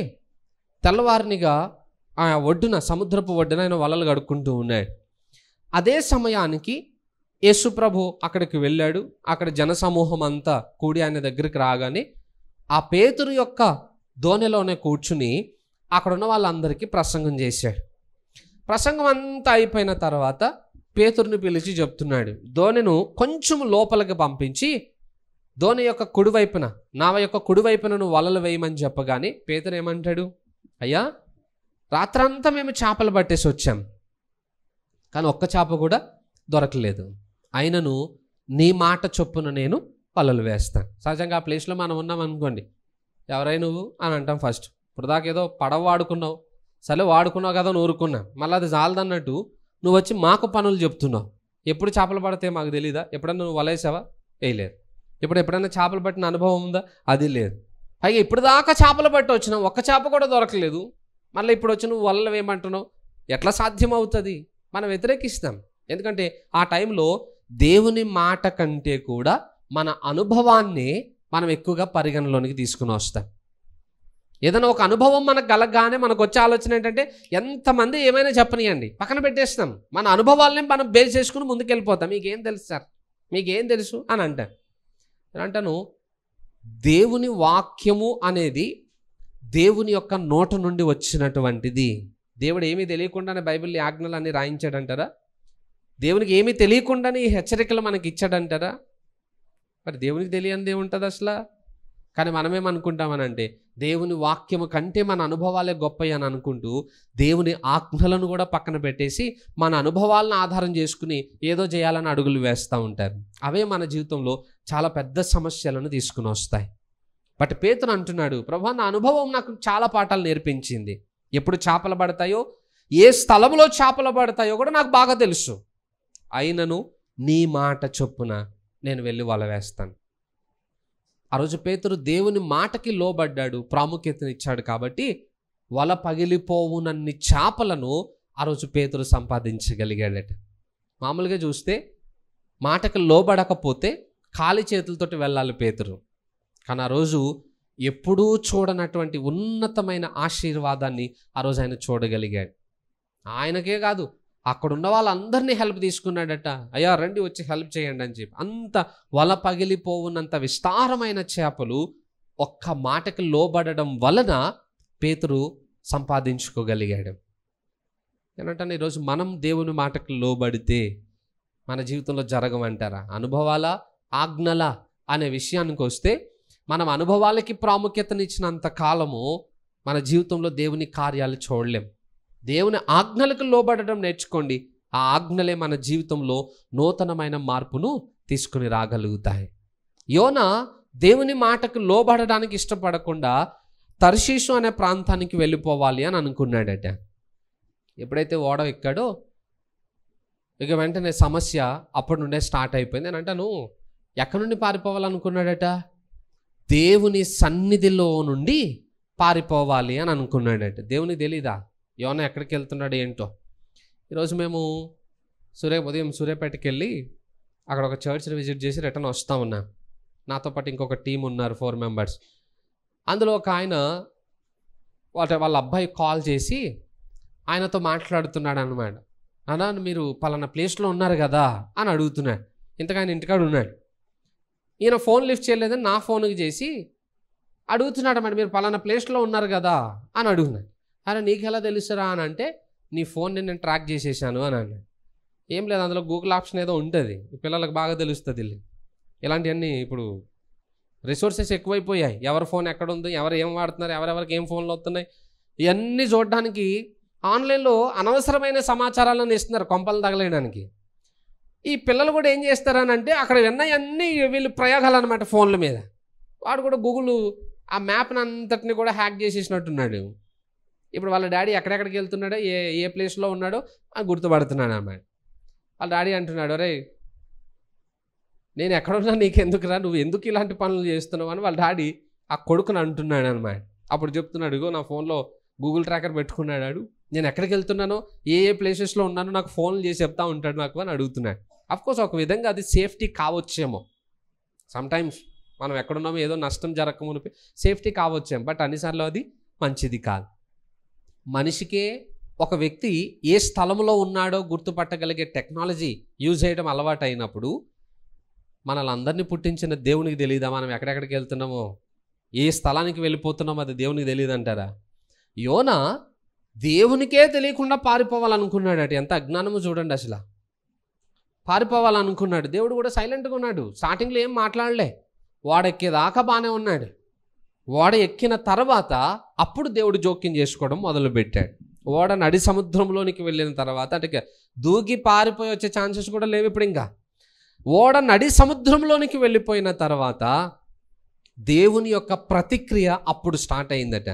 తెల్లవారినిగా ఆ ఒడ్డున, సముద్రపు ఒడ్డున ఆయన వలలు గడుక్కుంటూ ఉన్నాడు. అదే సమయానికి యేసుప్రభు అక్కడికి వెళ్ళాడు. అక్కడ జనసమూహం అంతా కూడి ఆయన దగ్గరికి రాగానే ఆ పేతురు యొక్క దోణిలోనే కూర్చుని అక్కడ ఉన్న వాళ్ళందరికీ ప్రసంగం చేశాడు. ప్రసంగం అంతా అయిపోయిన తర్వాత పేతురుని పిలిచి చెప్తున్నాడు, దోణిను కొంచెం లోపలికి పంపించి దోణి యొక్క కుడివైపున, నా యొక్క కుడివైపున నువ్వు వలలు వేయమని చెప్పగానే పేతురు ఏమంటాడు, అయ్యా రాత్రంతా మేము చేపలు పట్టేసి వచ్చాం, కానీ ఒక్క చేప కూడా దొరకలేదు. అయినను నీ మాట చొప్పున నేను వలలు వేస్తాను. సహజంగా ఆ ప్లేస్లో మనం ఉన్నాం అనుకోండి, ఎవరై నువ్వు అని అంటాం ఫస్ట్. ఇప్పుడు దాకా ఏదో పడవ వాడుకున్నావు, సరే వాడుకున్నావు కదా అని ఊరుకున్నాం. మళ్ళీ అది చాలదన్నట్టు నువ్వు వచ్చి మాకు పనులు చెప్తున్నావు. ఎప్పుడు చేపలు పడితే మాకు తెలీదా? ఎప్పుడన్నా నువ్వు వలేసావా? వేయలేదు. ఎప్పుడైనా చేపలు పట్టిన అనుభవం ఉందా? అది లేదు. పైగా ఇప్పుడు దాకా చేపలు పట్టి వచ్చినావు, ఒక్క చేప కూడా దొరకలేదు. మళ్ళీ ఇప్పుడు వచ్చి నువ్వు వలలు వేయమంటున్నావు. ఎట్లా సాధ్యం అవుతుంది? మనం వ్యతిరేకిస్తాం. ఎందుకంటే ఆ టైంలో దేవుని మాట కంటే కూడా మన అనుభవాన్ని మనం ఎక్కువగా పరిగణలోనికి తీసుకుని వస్తాం. ఏదైనా ఒక అనుభవం మనకు కలగగానే మనకు వచ్చే ఆలోచన ఏంటంటే ఎంతమంది ఏమైనా చెప్పనియండి, పక్కన పెట్టేస్తాం. మన అనుభవాలని మనం బేస్ చేసుకుని ముందుకెళ్ళిపోతాం. మీకేం తెలుసు సార్, మీకేం తెలుసు అని అంటాను. నేను అంటాను, దేవుని వాక్యము అనేది దేవుని యొక్క నోట నుండి వచ్చినటువంటిది. దేవుడు ఏమీ తెలియకుండానే బైబిల్ ఆజ్ఞలు అన్ని రాయించాడంటారా? దేవునికి ఏమీ తెలియకుండానే ఈ హెచ్చరికలు మనకి ఇచ్చాడంటారా? మరి దేవునికి తెలియనిది ఏముంటుంది అసలు? కానీ మనమేమనుకుంటామనంటే దేవుని వాక్యము కంటే మన అనుభవాలే గొప్పవి అని అనుకుంటూ దేవుని ఆజ్ఞలను కూడా పక్కన పెట్టేసి మన అనుభవాలను ఆధారం చేసుకుని ఏదో చేయాలని అడుగులు వేస్తూ ఉంటారు. అవే మన జీవితంలో చాలా పెద్ద సమస్యలను తీసుకుని వస్తాయి. బట్ పేతురు అంటున్నాడు, ప్రభువా నా అనుభవం నాకు చాలా పాఠాలు నేర్పించింది. ఎప్పుడు చేపలు పడతాయో, ఏ స్థలంలో చేపలు పడతాయో కూడా నాకు బాగా తెలుసు. అయినను నీ మాట చొప్పున నేను వెళ్ళి వల వేస్తాను. ఆ రోజు పేతురు దేవుని మాటకి లోబడ్డాడు, ప్రాముఖ్యతనిచ్చాడు. కాబట్టి వల పగిలిపోవునన్ని చేపలను ఆ రోజు పేతురు సంపాదించగలిగాడట. మామూలుగా చూస్తే మాటకి లోబడకపోతే ఖాళీ చేతులతోటి వెళ్ళాలి పేతురు. కానీ ఆ రోజు ఎప్పుడూ చూడనటువంటి ఉన్నతమైన ఆశీర్వాదాన్ని ఆ రోజు ఆయన చూడగలిగాడు. ఆయనకే కాదు, అక్కడున్న వాళ్ళందరినీ హెల్ప్ తీసుకున్నాడట. అయ్యా రండి వచ్చి హెల్ప్ చేయండి అని చెప్పి. అంత వల పగిలిపోవునంత విస్తారమైన చేపలు ఒక్క మాటకి లోబడడం వలన పేతురు సంపాదించుకోగలిగాడు. ఏంటంటే ఈరోజు మనం దేవుని మాటకు లోబడితే మన జీవితంలో జరగమంటారా? అనుభవాల ఆజ్ఞల అనే విషయానికి వస్తే మనం అనుభవాలకి ప్రాముఖ్యతనిచ్చినంత కాలము మన జీవితంలో దేవుని కార్యాలు చూడలేం. దేవుని ఆజ్ఞలకు లోబడడం నేర్చుకోండి. ఆ ఆజ్ఞలే మన జీవితంలో నూతనమైన మార్పును తీసుకుని రాగలుగుతాయి. యోనా దేవుని మాటకు లోబడడానికి ఇష్టపడకుండా తర్షీషు అనే ప్రాంతానికి వెళ్ళిపోవాలి అని అనుకున్నాడట. ఎప్పుడైతే ఓడ ఎక్కాడో ఇక వెంటనే సమస్య అప్పటి నుండే స్టార్ట్ అయిపోయింది. అని అంటాను, ఎక్కడి నుండి పారిపోవాలనుకున్నాడట? దేవుని సన్నిధిలో నుండి పారిపోవాలి అని అనుకున్నాడంటే. దేవునికి తెలీదా యోనా ఎక్కడికి వెళ్తున్నాడు ఏంటో? ఈరోజు మేము ఉదయం సూర్యాపేటకి వెళ్ళి అక్కడ ఒక చర్చ్ని విజిట్ చేసి రిటర్న్ వస్తూ ఉన్నాం. నాతో పాటు ఇంకొక టీం ఉన్నారు, 4 మెంబర్స్. అందులో ఒక ఆయన వాళ్ళ అబ్బాయి కాల్ చేసి ఆయనతో మాట్లాడుతున్నాడు అన్నమాట. అన్నా మీరు పలానా ప్లేస్లో ఉన్నారు కదా అని అడుగుతున్నాడు. ఇంతగా ఆయన ఇంటికాడ ఉన్నాడు. ఈయన ఫోన్ లిఫ్ట్ చేయలేదని నా ఫోన్కి చేసి అడుగుతున్నాడు అన్నమాట, మీరు పలానా ప్లేస్లో ఉన్నారు కదా అని అడుగుతున్నాడు. అరే నీకు ఎలా తెలుసురా అని అంటే, నీ ఫోన్ని నేను ట్రాక్ చేసేసాను అని అన్నాడు. ఏం లేదు, అందులో గూగుల్ ఆప్షన్ ఏదో ఉంటుంది, పిల్లలకు బాగా తెలుస్తుంది. ఇలాంటివన్నీ ఇప్పుడు రిసోర్సెస్ ఎక్కువైపోయాయి. ఎవరి ఫోన్ ఎక్కడ ఉంది, ఎవరు ఏం వాడుతున్నారు, ఎవరెవరికి ఏం ఫోన్లు వస్తున్నాయి, ఇవన్నీ చూడడానికి ఆన్లైన్లో అనవసరమైన సమాచారాలను ఇస్తున్నారు కొంపలు తగలేయడానికి. ఈ పిల్లలు కూడా ఏం చేస్తారని అంటే, అక్కడ విన్నవన్నీ వీళ్ళు ప్రయోగాలు అనమాట ఫోన్ల మీద. వాడు కూడా గూగుల్ ఆ మ్యాప్ని అంతటిని కూడా హ్యాక్ చేసేసినట్టున్నాడు. ఇప్పుడు వాళ్ళ డాడీ ఎక్కడెక్కడికి వెళ్తున్నాడో, ఏ ప్లేస్లో ఉన్నాడో అని గుర్తుపడుతున్నాడు అన్నమాట. వాళ్ళ డాడీ అంటున్నాడు, అరే నేను ఎక్కడున్నా నీకెందుకురా, నువ్వు ఎందుకు ఇలాంటి పనులు చేస్తున్నావు అని వాళ్ళ డాడీ ఆ కొడుకుని అంటున్నాడు అనమాట. అప్పుడు చెప్తున్నాడు, ఇగో నా ఫోన్లో గూగుల్ ట్రాకర్ పెట్టుకున్నాడు, నేను ఎక్కడికి వెళ్తున్నానో ఏ ప్లేసెస్లో ఉన్నానో నాకు ఫోన్లు చేసి చెప్తా ఉంటాడు నాకు అని అడుగుతున్నాడు. అఫ్కోర్స్ ఒక విధంగా అది సేఫ్టీ కావచ్చేమో, సమ్టైమ్స్ మనం ఎక్కడున్నామో ఏదో నష్టం జరగకమునిపి సేఫ్టీ కావచ్చేమో, బట్ అన్నిసార్లు అది మంచిది కాదు. మనిషికే ఒక వ్యక్తి ఏ స్థలంలో ఉన్నాడో గుర్తుపట్టగలిగే టెక్నాలజీ యూజ్ చేయడం అలవాటు అయినప్పుడు మనల్ని అందరినీ పుట్టించిన దేవునికి తెలియదా మనం ఎక్కడెక్కడికి వెళ్తున్నామో, ఏ స్థలానికి వెళ్ళిపోతున్నామో అది దేవునికి తెలియదు అంటారా? యోనా దేవునికే తెలియకుండా పారిపోవాలనుకున్నాడు. ఎంత అజ్ఞానమో చూడండి. అసలు పారిపోవాలనుకున్నాడు. దేవుడు కూడా సైలెంట్గా ఉన్నాడు. స్టార్టింగ్లో ఏం మాట్లాడలే. వాడెక్కేదాకా బాగానే ఉన్నాడు. ఓడ ఎక్కిన తర్వాత అప్పుడు దేవుడు జోక్యం చేసుకోవడం మొదలుపెట్టాడు. ఓడ నడి సముద్రంలోనికి వెళ్ళిన తర్వాత అంటే దూకి పారిపోయి వచ్చే ఛాన్సెస్ కూడా లేవు ఇప్పుడు. ఇంకా ఓడ నడి సముద్రంలోనికి వెళ్ళిపోయిన తర్వాత దేవుని యొక్క ప్రతిక్రియ అప్పుడు స్టార్ట్ అయిందట.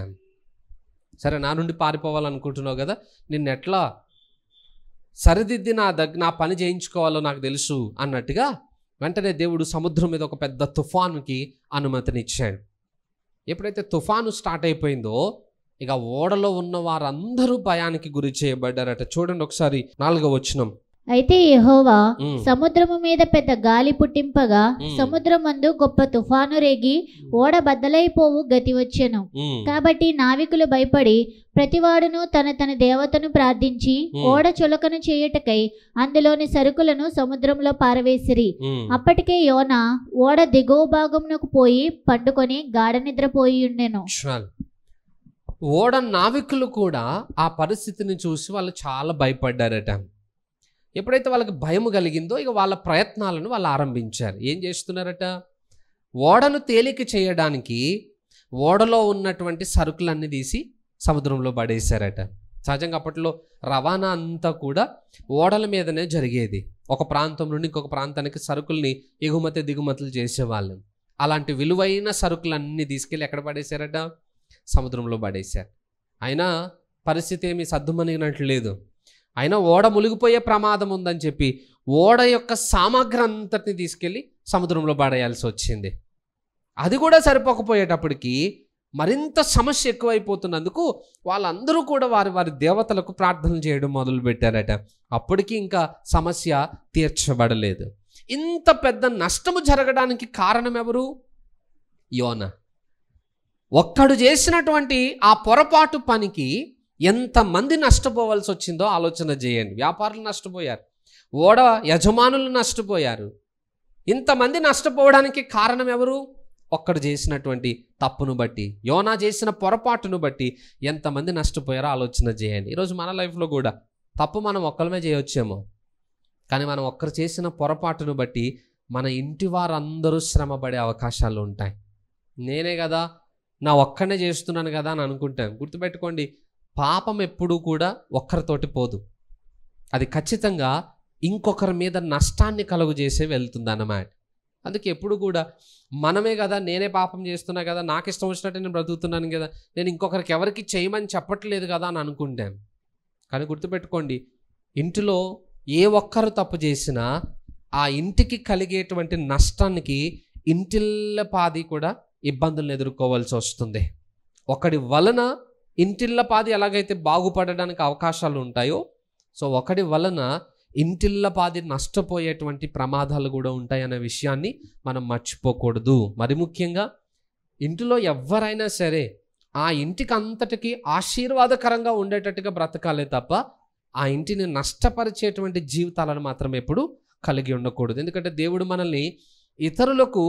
సరే, నా నుండి పారిపోవాలనుకుంటున్నావు కదా, నిన్ను ఎట్లా సరిదిద్ది నా పని చేయించుకోవాలో నాకు తెలుసు అన్నట్టుగా వెంటనే దేవుడు సముద్రం మీద ఒక పెద్ద తుఫానుకి అనుమతినిచ్చాడు. ఎప్పుడైతే తుఫాను స్టార్ట్ అయిపోయిందో ఇక ఓడలో ఉన్న వారందరూ భయానికి గురి చేయబడ్డారట. చూడండి ఒకసారి 4వ వచనం. అయితే యెహోవా సముద్రము మీద పెద్ద గాలి పుట్టింపగా సముద్రమందు గొప్ప తుఫాను రేగి ఓడ బద్దలైపోవు గతి వచ్చెను. కాబట్టి నావికులు భయపడి ప్రతివాడును తన తన దేవతను ప్రార్థించి ఓడ చులకను చేయుటకై అందులోని సరుకులను సముద్రంలో పారవేసిరి. అప్పటికే యోనా ఓడ దిగువ భాగమునకు పోయి పండుకొని గాఢ నిద్రపోయి ఉండెను. ఓడ నావికులు కూడా ఆ పరిస్థితిని చూసి వాళ్ళు చాలా భయపడ్డారట. ఎప్పుడైతే వాళ్ళకి భయం కలిగిందో ఇక వాళ్ళ ప్రయత్నాలను వాళ్ళు ఆరంభించారు. ఏం చేస్తున్నారట? ఓడను తేలిక చేయడానికి ఓడలో ఉన్నటువంటి సరుకులన్నీ తీసి సముద్రంలో పడేశారట. సహజంగా అప్పట్లో రవాణా అంతా కూడా ఓడల మీదనే జరిగేది. ఒక ప్రాంతం నుండి ఇంకొక ప్రాంతానికి సరుకుల్ని ఎగుమతి దిగుమతులు చేసేవాళ్ళు. అలాంటి విలువైన సరుకులన్నీ తీసుకెళ్ళి ఎక్కడ పడేశారట? సముద్రంలో పడేశారు. అయినా పరిస్థితి ఏమీ సద్దుమణిగినట్లు లేదు. అయినా ఓడ మునిగిపోయే ప్రమాదం ఉందని చెప్పి ఓడ యొక్క సామగ్రి అంతటిని తీసుకెళ్ళి సముద్రంలో పడేయాల్సి వచ్చింది. అది కూడా సరిపోకపోయేటప్పటికి మరింత సమస్య ఎక్కువైపోతున్నందుకు వాళ్ళందరూ కూడా వారి వారి దేవతలకు ప్రార్థనలు చేయడం మొదలుపెట్టారట. అప్పటికి ఇంకా సమస్య తీర్చబడలేదు. ఇంత పెద్ద నష్టము జరగడానికి కారణం ఎవరు? యోనా. ఒక్కడు చేసినటువంటి ఆ పొరపాటు పనికి ఎంతమంది నష్టపోవాల్సి వచ్చిందో ఆలోచన చేయండి. వ్యాపారులు నష్టపోయారు, ఓడ యజమానులు నష్టపోయారు. ఇంతమంది నష్టపోవడానికి కారణం ఎవరు? ఒక్కడు చేసినటువంటి తప్పును బట్టి, యోనా చేసిన పొరపాటును బట్టి ఎంతమంది నష్టపోయారో ఆలోచన చేయండి. ఈరోజు మన లైఫ్లో కూడా తప్పు మనం ఒక్కరిమే చేయొచ్చేమో, కానీ మనం ఒక్కరు చేసిన పొరపాటును బట్టి మన ఇంటి వారందరూ శ్రమపడే అవకాశాలు ఉంటాయి. నేనే కదా, నా ఒక్కనే చేస్తున్నాను కదా అని అనుకుంటాను. గుర్తుపెట్టుకోండి, పాపం ఎప్పుడూ కూడా ఒక్కరితోటి పోదు. అది ఖచ్చితంగా ఇంకొకరి మీద నష్టాన్ని కలుగు చేసే వెళ్తుంది అన్నమాట. అందుకే ఎప్పుడు కూడా మనమే కదా, నేనే పాపం చేస్తున్నా కదా, నాకు ఇష్టం వచ్చినట్టు నేను బ్రతుకుతున్నాను కదా, నేను ఇంకొకరికి ఎవరికి చేయమని చెప్పట్లేదు కదా అని అనుకుంటాను. కానీ గుర్తుపెట్టుకోండి, ఇంటిలో ఏ ఒక్కరు తప్పు చేసినా ఆ ఇంటికి కలిగేటువంటి నష్టానికి ఇంటిల్లపాది కూడా ఇబ్బందులను ఎదుర్కోవాల్సి వస్తుంది. ఒకడి వలన ఇంటిల్లపాది ఎలాగైతే బాగుపడడానికి అవకాశాలు ఉంటాయో, సో ఒకడి వలన ఇంటిల్లపాది నష్టపోయేటువంటి ప్రమాదాలు కూడా ఉంటాయనే విషయాన్ని మనం మర్చిపోకూడదు. మరి ముఖ్యంగా ఇంటిలో ఎవరైనా సరే ఆ ఇంటికి అంతటికి ఆశీర్వాదకరంగా ఉండేటట్టుగా బ్రతకాలే తప్ప ఆ ఇంటిని నష్టపరిచేటువంటి జీవితాలను మాత్రం ఎప్పుడు కలిగి ఉండకూడదు. ఎందుకంటే దేవుడు మనల్ని ఇతరులకు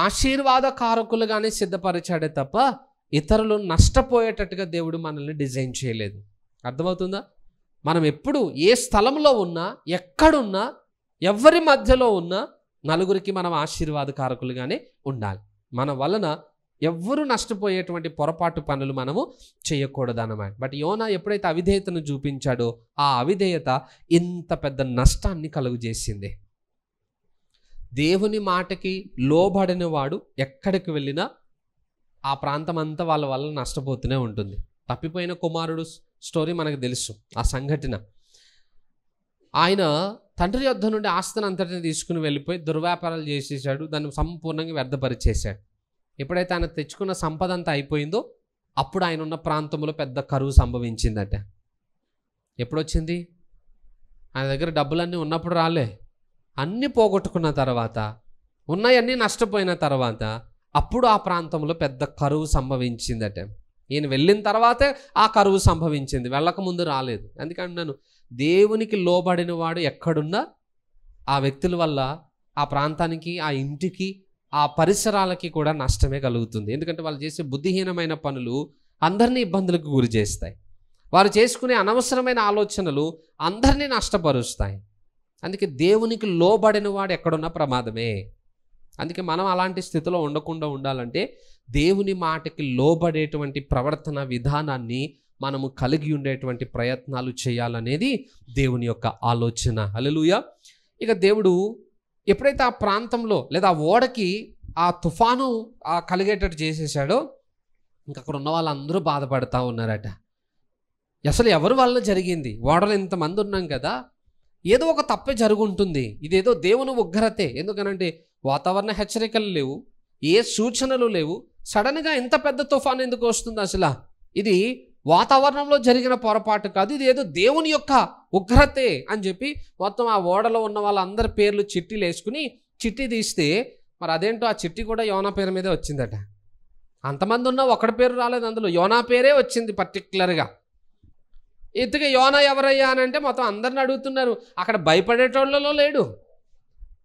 ఆశీర్వాదకారకులుగానే సిద్ధపరిచాడే తప్ప ఇతరులు నష్టపోయేటట్టుగా దేవుడు మనల్ని డిజైన్ చేయలేదు. అర్థమవుతుందా? మనం ఎప్పుడు ఏ స్థలంలో ఉన్నా, ఎక్కడున్నా, ఎవరి మధ్యలో ఉన్నా నలుగురికి మనం ఆశీర్వాదకారకులుగానే ఉండాలి. మన వలన ఎవ్వరూ నష్టపోయేటువంటి పొరపాటు పనులు మనము చేయకూడదన్నమాట. బట్ యోనా ఎప్పుడైతే అవిధేయతను చూపించాడో ఆ అవిధేయత ఇంత పెద్ద నష్టాన్ని కలుగు చేసింది. దేవుని మాటకి లోబడిన వాడు ఎక్కడికి వెళ్ళినా ఆ ప్రాంతం అంతా వాళ్ళ వల్ల నష్టపోతూనే ఉంటుంది. తప్పిపోయిన కుమారుడు స్టోరీ మనకు తెలుసు. ఆ సంఘటన, ఆయన తండ్రి యొద్ద నుండి ఆస్తిని అంతటిని తీసుకుని వెళ్ళిపోయి దుర్వ్యాపారాలు చేసేసాడు, దాన్ని సంపూర్ణంగా వ్యర్థపరిచేశాడు. ఎప్పుడైతే ఆయన తెచ్చుకున్న సంపద అంతా అయిపోయిందో అప్పుడు ఆయన ఉన్న ప్రాంతంలో పెద్ద కరువు సంభవించిందట. ఎప్పుడొచ్చింది? ఆయన దగ్గర డబ్బులన్నీ ఉన్నప్పుడు రాలే, అన్నీ పోగొట్టుకున్న తర్వాత, ఉన్నాయన్నీ నష్టపోయిన తర్వాత అప్పుడు ఆ ప్రాంతంలో పెద్ద కరువు సంభవించిందట. ఈయన వెళ్ళిన తర్వాతే ఆ కరువు సంభవించింది, వెళ్ళక ముందు రాలేదు. అందుకన్నాను, దేవునికి లోబడిన వాడు ఎక్కడున్నా ఆ వ్యక్తుల వల్ల ఆ ప్రాంతానికి, ఆ ఇంటికి, ఆ పరిసరాలకి కూడా నష్టమే కలుగుతుంది. ఎందుకంటే వాళ్ళు చేసే బుద్ధిహీనమైన పనులు అందరినీ ఇబ్బందులకు గురి చేస్తాయి. వారు చేసుకునే అనవసరమైన ఆలోచనలు అందరినీ నష్టపరుస్తాయి. అందుకే దేవునికి లోబడిన వాడు ఎక్కడున్నా ప్రమాదమే. అందుకే మనం అలాంటి స్థితిలో ఉండకుండా ఉండాలంటే దేవుని మాటకి లోబడేటువంటి ప్రవర్తన విధానాన్ని మనము కలిగి ఉండేటువంటి ప్రయత్నాలు చేయాలనేది దేవుని యొక్క ఆలోచన. హల్లెలూయా. ఇక దేవుడు ఎప్పుడైతే ఆ ప్రాంతంలో లేదా ఆ ఓడకి ఆ తుఫాను కలిగేటట్టు చేసేసాడో ఇంక అక్కడ ఉన్న వాళ్ళందరూ బాధపడతా ఉన్నారట. అసలు ఎవరి వల్ల జరిగింది? ఓడలో ఇంతమంది ఉన్నాం కదా, ఏదో ఒక తప్పే జరుగుంటుంది, ఇదేదో దేవుని ఉగ్రతే. ఎందుకనంటే వాతావరణ హెచ్చరికలు లేవు, ఏ సూచనలు లేవు, సడన్గా ఇంత పెద్ద తుఫాను ఎందుకు వస్తుంది? అసలు ఇది వాతావరణంలో జరిగిన పొరపాటు కాదు, ఇది ఏదో దేవుని యొక్క ఉగ్రతే అని చెప్పి మొత్తం ఆ ఓడలో ఉన్న వాళ్ళందరి పేర్లు చిట్టీలు వేసుకుని చిట్టి తీస్తే మరి అదేంటో ఆ చిట్టి కూడా యోనా పేరు మీదే వచ్చిందట. అంతమంది ఉన్నా ఒకటి పేరు రాలేదు, అందులో యోనా పేరే వచ్చింది పర్టికులర్గా. ఇంతగా యోనా ఎవరయ్యా అని అంటే మొత్తం అందరిని అడుగుతున్నారు. అక్కడ భయపడేటోళ్ళలో లేడు,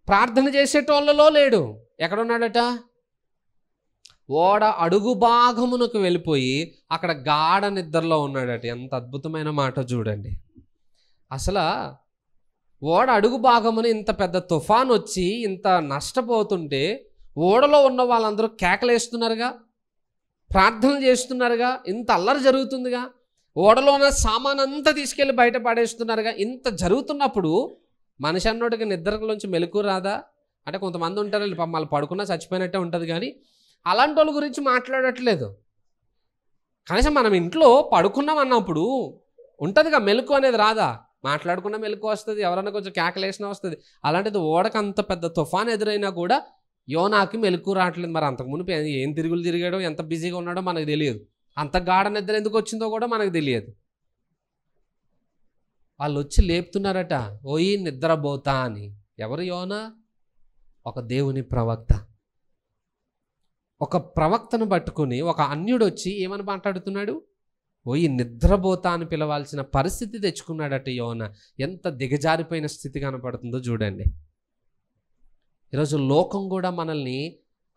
ప్రార్థన చేసేటోళ్ళలో లేడు. ఎక్కడున్నాడట? ఓడ అడుగు భాగమునకు వెళ్ళిపోయి అక్కడ గాఢ నిద్రలో ఉన్నాడట. ఎంత అద్భుతమైన మాట చూడండి. అసలు ఓడ అడుగు భాగమున ఇంత పెద్ద తుఫాన్ వచ్చి ఇంత నష్టపోతుంటే ఓడలో ఉన్న వాళ్ళందరూ కేకలేస్తున్నారుగా, ప్రార్థనలు చేస్తున్నారుగా, ఇంత అల్లరి జరుగుతుందిగా, ఓడలో ఉన్న సామాన్ అంతా తీసుకెళ్ళి బయట పడేస్తున్నారుగా. ఇంత జరుగుతున్నప్పుడు మనిషి అన్నోటికి నిద్రలోంచి మెలకు రాదా? అంటే కొంతమంది ఉంటారు, మళ్ళీ పడుకున్నా చచ్చిపోయినట్టే ఉంటుంది, కానీ అలాంటి వాళ్ళ గురించి మాట్లాడట్లేదు. కనీసం మనం ఇంట్లో పడుకున్నాం అన్నప్పుడు ఉంటుందిగా మెలకు అనేది, రాదా? మాట్లాడుకున్న మెలకు వస్తుంది, ఎవరైనా కొంచెం కేకలేసినా వస్తుంది. అలాంటిది ఓడకు అంత పెద్ద తుఫాన్ ఎదురైనా కూడా యోనాకి మెలకు రావట్లేదు. మరి అంతకుముందు ఏం తిరుగులు తిరిగాడో, ఎంత బిజీగా ఉన్నాడో మనకు తెలియదు. అంత గాఢ నిద్ర ఎందుకు వచ్చిందో కూడా మనకు తెలియదు. వాళ్ళు వచ్చి లేపుతున్నారట, ఓయి నిద్రపోతా అని. ఎవరు యోనా? ఒక దేవుని ప్రవక్త. ఒక ప్రవక్తను పట్టుకుని ఒక అన్యుడు వచ్చి ఏమని మాట్లాడుతున్నాడు? ఓయి నిద్రపోతా అని పిలవాల్సిన పరిస్థితి తెచ్చుకున్నాడట యోనా. ఎంత దిగజారిపోయిన స్థితి కనపడుతుందో చూడండి. ఈరోజు లోకం కూడా మనల్ని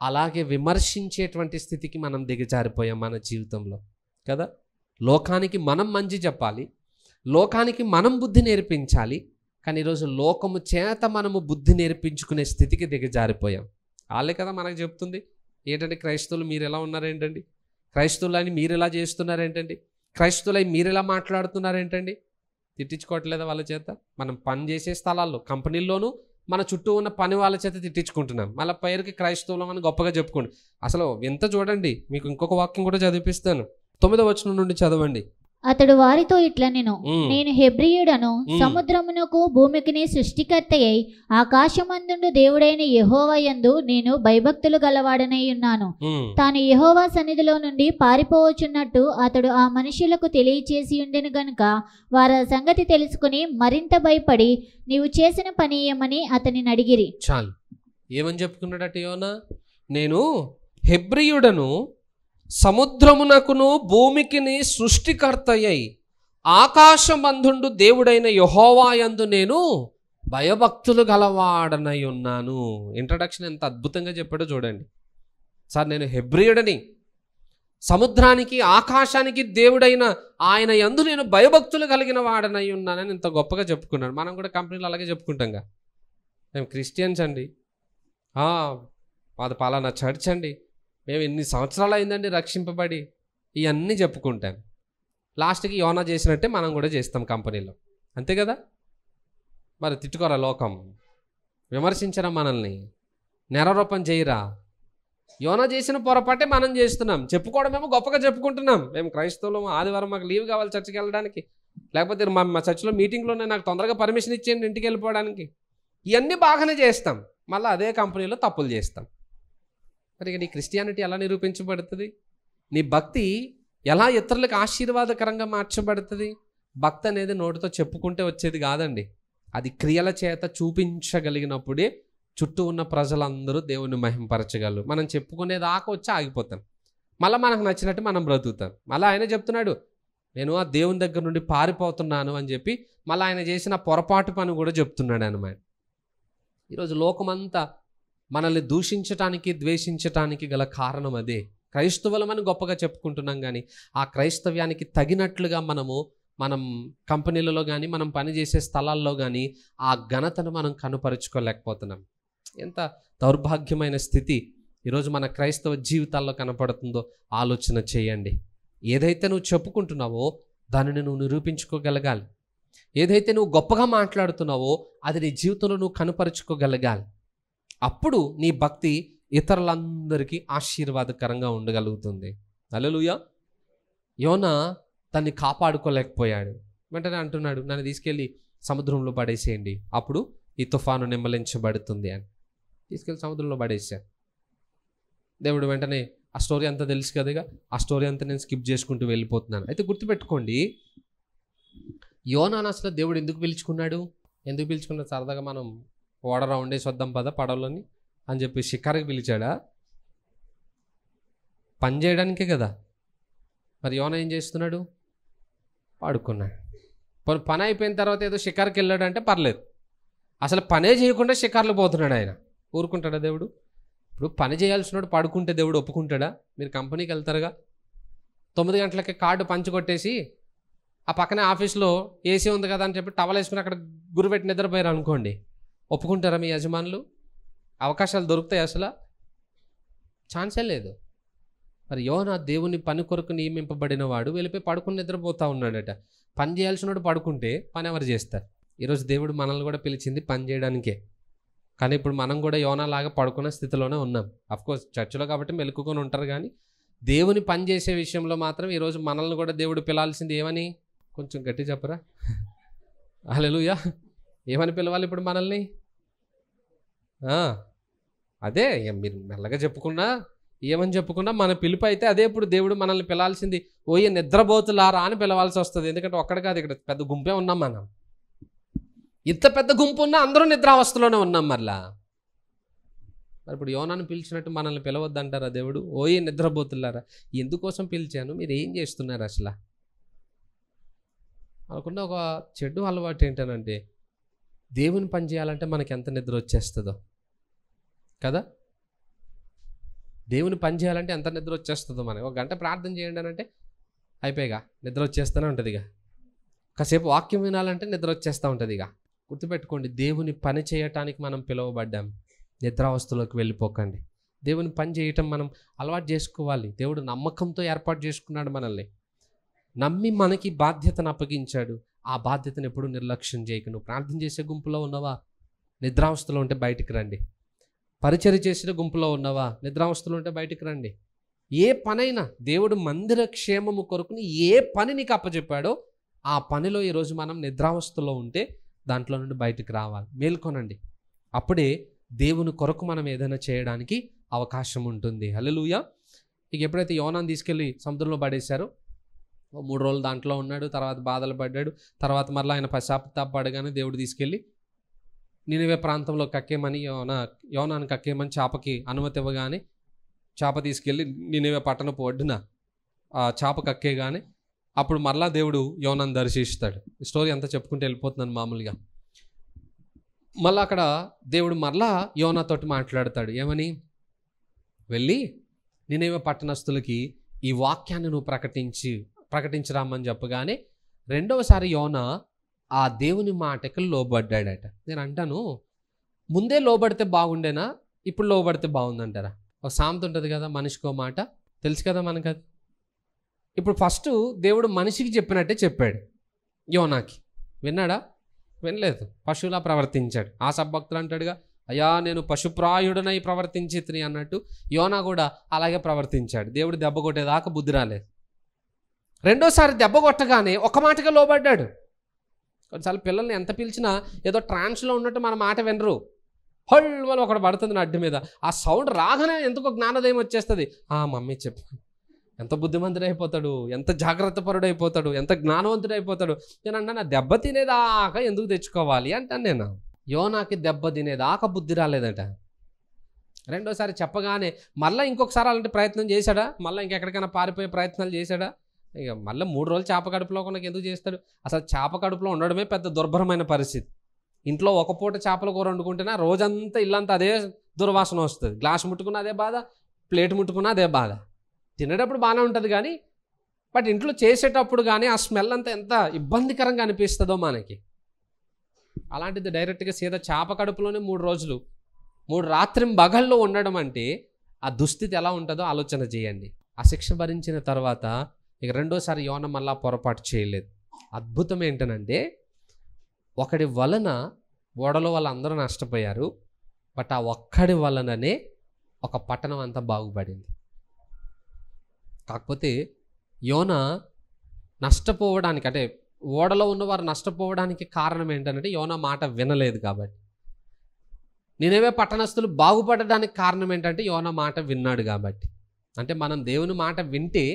అలాగే విమర్శించేటువంటి స్థితికి మనం దిగజారిపోయాం మన జీవితంలో కదా. లోకానికి మనం మంచి చెప్పాలి, లోకానికి మనం బుద్ధి నేర్పించాలి, కానీ ఈరోజు లోకము చేత మనము బుద్ధి నేర్పించుకునే స్థితికి దిగజారిపోయాం. వాళ్ళే కదా మనకు చెప్తుంది, ఏంటంటే క్రైస్తవులు మీరు ఎలా ఉన్నారేంటండి, క్రైస్తవులని మీరు ఎలా చేస్తున్నారేంటండి, క్రైస్తవులై మీరు ఎలా మాట్లాడుతున్నారేంటండి. తిట్టించుకోవట్లేదా వాళ్ళ చేత? మనం పని చేసే స్థలాల్లో, కంపెనీల్లోనూ మన చుట్టూ ఉన్న పని వాళ్ళ చేత తిట్టించుకుంటున్నాం. మళ్ళీ పేరుకి క్రైస్తవులం అని గొప్పగా చెప్పుకోండి. అసలు ఎంత చూడండి, మీకు ఇంకొక వాక్యం కూడా చదివిపిస్తాను. 9వ వచనం నుండి చదవండి. అతడు వారితో ఇట్లనెను, ఉమ్, నేను హెబ్రీయుడను, ఉమ్. సముద్రమునకు భూమికిని సృష్టికర్తయై ఆకాశమందుండు దేవుడైన యెహోవా యందు నేను భయభక్తులు గలవాడనై ఉన్నాను. ఉమ్. తాను యెహోవా సన్నిధిలో నుండి పారిపోవచ్చున్నట్టు అతడు ఆ మనుషులకు తెలియచేసి ఉండెను గనుక వారు ఆ సంగతి తెలుసుకుని మరింత భయపడి నీవు చేసిన పని ఏమని అతనిని అడిగిరి. చాలు. ఏమని చెప్పుకున్నాడట యోనా? నేను హెబ్రీయుడను, సముద్రమునకును భూమికిని సృష్టికర్తయ్యై ఆకాశమందుండు దేవుడైన యెహోవా యందు నేను భయభక్తులు గలవాడనై ఉన్నాను. ఇంట్రడక్షన్ ఎంత అద్భుతంగా చెప్పాడో చూడండి. సార్, నేను హెబ్రీయుడని, సముద్రానికి ఆకాశానికి దేవుడైన ఆయన యందు నేను భయభక్తులు కలిగిన వాడనై ఉన్నానని ఇంత గొప్పగా చెప్పుకున్నాడు. మనం కూడా కంపెనీలో అలాగే చెప్పుకుంటాంగా, మేము క్రిస్టియన్స్ అండి, మాది పలానా చర్చ్ అండి, మేము ఎన్ని సంవత్సరాలు అయిందండి రక్షింపబడి, ఇవన్నీ చెప్పుకుంటాం. లాస్ట్కి యోనా చేసినట్టే మనం కూడా చేస్తాం కంపెనీలో, అంతే కదా? మరి తిట్టుకోరా లోకం, విమర్శించరా మనల్ని, నేరారోపణ చేయరా? యోనా చేసిన పొరపాటే మనం చేస్తున్నాం. చెప్పుకోవడమేమో గొప్పగా చెప్పుకుంటున్నాం, మేము క్రైస్తవులం, ఆదివారం మాకు లీవ్ కావాలి చర్చికి వెళ్ళడానికి, లేకపోతే మా చర్చిలో మీటింగ్లోనే నాకు తొందరగా పర్మిషన్ ఇచ్చేయండి ఇంటికి వెళ్ళిపోవడానికి. ఇవన్నీ బాగానే చేస్తాం, మళ్ళీ అదే కంపెనీలో తప్పులు చేస్తాం. మరి నీ క్రిస్టియానిటీ ఎలా నిరూపించబడుతుంది? నీ భక్తి ఎలా ఇతరులకు ఆశీర్వాదకరంగా మార్చబడుతుంది? భక్తి అనేది నోటితో చెప్పుకుంటే వచ్చేది కాదండి, అది క్రియల చేత చూపించగలిగినప్పుడే చుట్టూ ఉన్న ప్రజలందరూ దేవుని మహింపరచగలరు. మనం చెప్పుకునేదాకా వచ్చి ఆగిపోతాం, మళ్ళీ మనకు నచ్చినట్టు మనం బ్రతుకుతాం. మళ్ళీ ఆయన చెప్తున్నాడు, నేను ఆ దేవుని దగ్గర నుండి పారిపోతున్నాను అని చెప్పి మళ్ళీ ఆయన చేసిన పొరపాటు పని కూడా చెప్తున్నాడు అన్నమాట. ఈరోజు లోకమంతా మనల్ని దూషించటానికి, ద్వేషించటానికి గల కారణం అదే. క్రైస్తవులమని గొప్పగా చెప్పుకుంటున్నాం, కానీ ఆ క్రైస్తవ్యానికి తగినట్లుగా మనం కంపెనీలలో కానీ మనం పనిచేసే స్థలాల్లో కానీ ఆ ఘనతను మనం కనుపరుచుకోలేకపోతున్నాం. ఎంత దౌర్భాగ్యమైన స్థితి ఈరోజు మన క్రైస్తవ జీవితాల్లో కనపడుతుందో ఆలోచన చేయండి. ఏదైతే నువ్వు చెప్పుకుంటున్నావో దానిని నువ్వు నిరూపించుకోగలగాలి. ఏదైతే నువ్వు గొప్పగా మాట్లాడుతున్నావో అది నీ జీవితంలో నువ్వు కనుపరుచుకోగలగాలి. అప్పుడు నీ భక్తి ఇతరులందరికీ ఆశీర్వాదకరంగా ఉండగలుగుతుంది. హల్లెలూయా. యోనా తన్ని కాపాడుకోలేకపోయాడు. వెంటనే అంటున్నాడు, నన్ను తీసుకెళ్ళి సముద్రంలో పడేసేయండి, అప్పుడు ఈ తుఫాను నిమ్మలించబడుతుంది అని. తీసుకెళ్ళి సముద్రంలో పడేసాను. దేవుడు వెంటనే, ఆ స్టోరీ అంతా తెలుసు కదగా, ఆ స్టోరీ అంతా నేను స్కిప్ చేసుకుంటూ వెళ్ళిపోతున్నాను. అయితే గుర్తుపెట్టుకోండి, యోనాను అసలు దేవుడు ఎందుకు పిలుచుకున్నాడు? సరదాగా మనం ఓడ రౌండేసి వద్దాం పద పడవలోని అని చెప్పి షికారుకి పిలిచాడా? పని చేయడానికే కదా. మరి యోనా ఏం చేస్తున్నాడు? పడుకున్నాడు. పని అయిపోయిన తర్వాత ఏదో షికారుకి వెళ్ళాడు అంటే పర్లేదు, అసలు పనే చేయకుండా షికారులు పోతున్నాడు ఆయన. ఊరుకుంటాడా దేవుడు? ఇప్పుడు పని చేయాల్సినాడు పడుకుంటే దేవుడు ఒప్పుకుంటాడా? మీరు కంపెనీకి వెళ్తారుగా, 9 గంటలకి కార్డు పంచుకొట్టేసి ఆ పక్కనే ఆఫీస్లో ఏసీ ఉంది కదా అని చెప్పి టవల్ వేసుకుని అక్కడ గురిపెట్టి నిద్రపోయారు అనుకోండి, ఒప్పుకుంటారా మీ యజమానులు? అవకాశాలు దొరుకుతాయి? అసలు ఛాన్సే లేదు. మరి యోనా దేవుని పని కొరకు నియమింపబడిన వాడు వెళ్ళిపోయి పడుకుని నిద్రపోతూ ఉన్నాడట. పని చేయాల్సినోడు పడుకుంటే పని ఎవరు చేస్తారు? ఈరోజు దేవుడు మనల్ని కూడా పిలిచింది పని చేయడానికే, కానీ ఇప్పుడు మనం కూడా యోనాలాగా పడుకున్న స్థితిలోనే ఉన్నాం. అఫ్కోర్స్ చర్చిలో కాబట్టి మెలుకుకొని ఉంటారు, కానీ దేవుని పని చేసే విషయంలో మాత్రం ఈరోజు మనల్ని కూడా దేవుడు పిలాల్సింది ఏమని? కొంచెం గట్టి చెప్పరా? హల్లెలూయా. ఏమని పిలవాలి ఇప్పుడు మనల్ని? అదే మీరు మెల్లగా చెప్పుకున్నా ఏమని చెప్పుకున్నా మన పిలుపు అయితే అదే. ఇప్పుడు దేవుడు మనల్ని పిలాల్సింది ఓయే నిద్రపోతులారా అని పిలవాల్సి వస్తుంది. ఎందుకంటే ఒక్కడ కాదు, ఇక్కడ పెద్ద గుంపే ఉన్నాం మనం. ఇంత పెద్ద గుంపు ఉన్నా అందరూ నిద్రావస్థలోనే ఉన్నాం. మరి ఇప్పుడు యోనాను పిలిచినట్టు మనల్ని పిలవద్దంటారా దేవుడు? ఓయే నిద్రపోతులారా. ఎందుకోసం పిలిచాను? మీరు ఏం చేస్తున్నారు అసలు? అనుకున్న ఒక చెడు అలవాటు ఏంటనంటే, దేవుని పని చేయాలంటే మనకి ఎంత నిద్ర వచ్చేస్తుందో కదా. దేవుని పని చేయాలంటే ఎంత నిద్ర వచ్చేస్తుందో. మనకి 1 గంట ప్రార్థన చేయండి అని అంటే అయిపోయిగా నిద్ర వచ్చేస్తూనే ఉంటుంది. ఇక కాసేపు వాక్యం వినాలంటే నిద్ర వచ్చేస్తూ ఉంటుంది. ఇక గుర్తుపెట్టుకోండి, దేవుని పని చేయటానికి మనం పిలువబడ్డాం. నిద్రావస్థలోకి వెళ్ళిపోకండి. దేవుని పని చేయటం మనం అలవాటు చేసుకోవాలి. దేవుడు నమ్మకంతో ఏర్పాటు చేసుకున్నాడు మనల్ని, నమ్మి మనకి బాధ్యతను అప్పగించాడు. ఆ బాధ్యతను ఎప్పుడు నిర్లక్ష్యం చేయకు. నువ్వు ప్రార్థన చేసే గుంపులో ఉన్నవా? నిద్రావస్థలో ఉంటే బయటికి రండి. పరిచర్య చేసిన గుంపులో ఉన్నవా? నిద్రావస్థలో ఉంటే బయటికి రండి. ఏ పనైనా దేవుడు మందిర క్షేమము కొరకుని ఏ పని నీకు అప్పచెప్పాడో ఆ పనిలో ఈరోజు మనం నిద్రావస్థలో ఉంటే దాంట్లో నుండి బయటకు రావాలి. మేల్కొనండి. అప్పుడే దేవుని కొరకు మనం ఏదైనా చేయడానికి అవకాశం ఉంటుంది. హల్లెలూయా. ఇక ఎప్పుడైతే యోనాను తీసుకెళ్ళి సముద్రంలో పడేశారో 3 రోజులు దాంట్లో ఉన్నాడు. తర్వాత బాధలు పడ్డాడు. తర్వాత మరలా ఆయన పశ్చాత్తాపడగానే దేవుడు తీసుకెళ్ళి నినివే ప్రాంతంలో కక్కేమని యోనాను కక్కేమని చేపకి అనుమతి ఇవ్వగానే చేప తీసుకెళ్ళి నినివే పట్టణపు ఒడ్డున ఆ చేప కక్కేగానే అప్పుడు మరలా దేవుడు యోనాను దర్శిస్తాడు. ఈ స్టోరీ అంతా చెప్పుకుంటూ వెళ్ళిపోతున్నాను మామూలుగా. మళ్ళీ అక్కడ దేవుడు మరలా యోనాతోటి మాట్లాడతాడు. ఏమని? వెళ్ళి నినివే పట్టణస్తులకి ఈ వాక్యాన్ని నువ్వు ప్రకటించరామని చెప్పగానే రెండవసారి యోనా ఆ దేవుని మాటకి లోబడ్డాడట. నేను అంటాను, ముందే లోబడితే బాగుండేనా, ఇప్పుడు లోబడితే బాగుందంటారా? ఒక సామెత ఉంటుంది కదా, మనిషికో మాట, తెలుసు కదా మనకు అది. ఇప్పుడు ఫస్ట్ దేవుడు మనిషికి చెప్పినట్టే చెప్పాడు యోనాకి. విన్నాడా? వినలేదు. పశువులా ప్రవర్తించాడు. ఆ సబ్బక్తులు అంటాడుగా, అయ్యా నేను పశుప్రాయుడనై ప్రవర్తించితిని అన్నట్టు యోనా కూడా అలాగే ప్రవర్తించాడు. దేవుడు దెబ్బ కొట్టేదాకా బుద్ధి రాలేదు. రెండోసారి దెబ్బ కొట్టగానే ఒక మాటగా లోబడ్డాడు. కొన్నిసార్లు పిల్లల్ని ఎంత పిలిచినా ఏదో ట్రాన్స్లో ఉన్నట్టు మన మాట వినరు. హొల్వలు ఒకటి పడుతుంది నా అడ్డు మీద. ఆ సౌండ్ రాగానే ఎందుకో జ్ఞానోదయం వచ్చేస్తుంది. మమ్మీ చెప్పు. ఎంత బుద్ధిమంతుడైపోతాడు, ఎంత జాగ్రత్తపరుడైపోతాడు, ఎంత జ్ఞానవంతుడైపోతాడు. నేను అన్నా, నా దెబ్బ తినేదాకా ఎందుకు తెచ్చుకోవాలి అంటాను నేను. యోనాకి దెబ్బ తినేదాకా బుద్ధి రాలేదట. రెండోసారి చెప్పగానే మళ్ళీ ఇంకొకసారి అలాంటి ప్రయత్నం చేశాడా? మళ్ళీ ఇంకెక్కడికైనా పారిపోయే ప్రయత్నాలు చేశాడా? ఇక మళ్ళీ 3 రోజులు చేప కడుపులో కొనకు ఎందుకు చేస్తాడు? అసలు చేప కడుపులో ఉండడమే పెద్ద దుర్భరమైన పరిస్థితి. ఇంట్లో ఒక పూట చేపల కూర వండుకుంటేనా రోజంతా ఇల్లంతా అదే దుర్వాసన వస్తుంది. గ్లాస్ ముట్టుకున్న అదే బాధ, ప్లేట్ ముట్టుకున్న అదే బాధ. తినేటప్పుడు బాగానే ఉంటుంది కానీ బట్ ఇంట్లో చేసేటప్పుడు కానీ ఆ స్మెల్ అంతా ఎంత ఇబ్బందికరంగా అనిపిస్తుందో మనకి. అలాంటిది డైరెక్ట్గా సీదా చేప కడుపులోనే 3 రోజులు 3 రాత్రింబగళ్ళు ఉండడం అంటే ఆ దుస్థితి ఎలా ఉంటుందో ఆలోచన చేయండి. ఆ శిక్ష భరించిన తర్వాత ఇక రెండోసారి యోన మళ్ళా పొరపాటు చేయలేదు. అద్భుతం ఏంటనంటే, ఒకడి వలన ఓడలో వాళ్ళందరూ నష్టపోయారు. బట్ ఆ ఒక్కడి వలననే ఒక పట్టణం అంతా బాగుపడింది. కాకపోతే యోన నష్టపోవడానికి, అంటే ఓడలో ఉన్నవారు నష్టపోవడానికి కారణం ఏంటంటే యోన మాట వినలేదు కాబట్టి. నినివే పట్టణస్తులు బాగుపడడానికి కారణం ఏంటంటే యోన మాట విన్నాడు కాబట్టి. అంటే మనం దేవుని మాట వింటే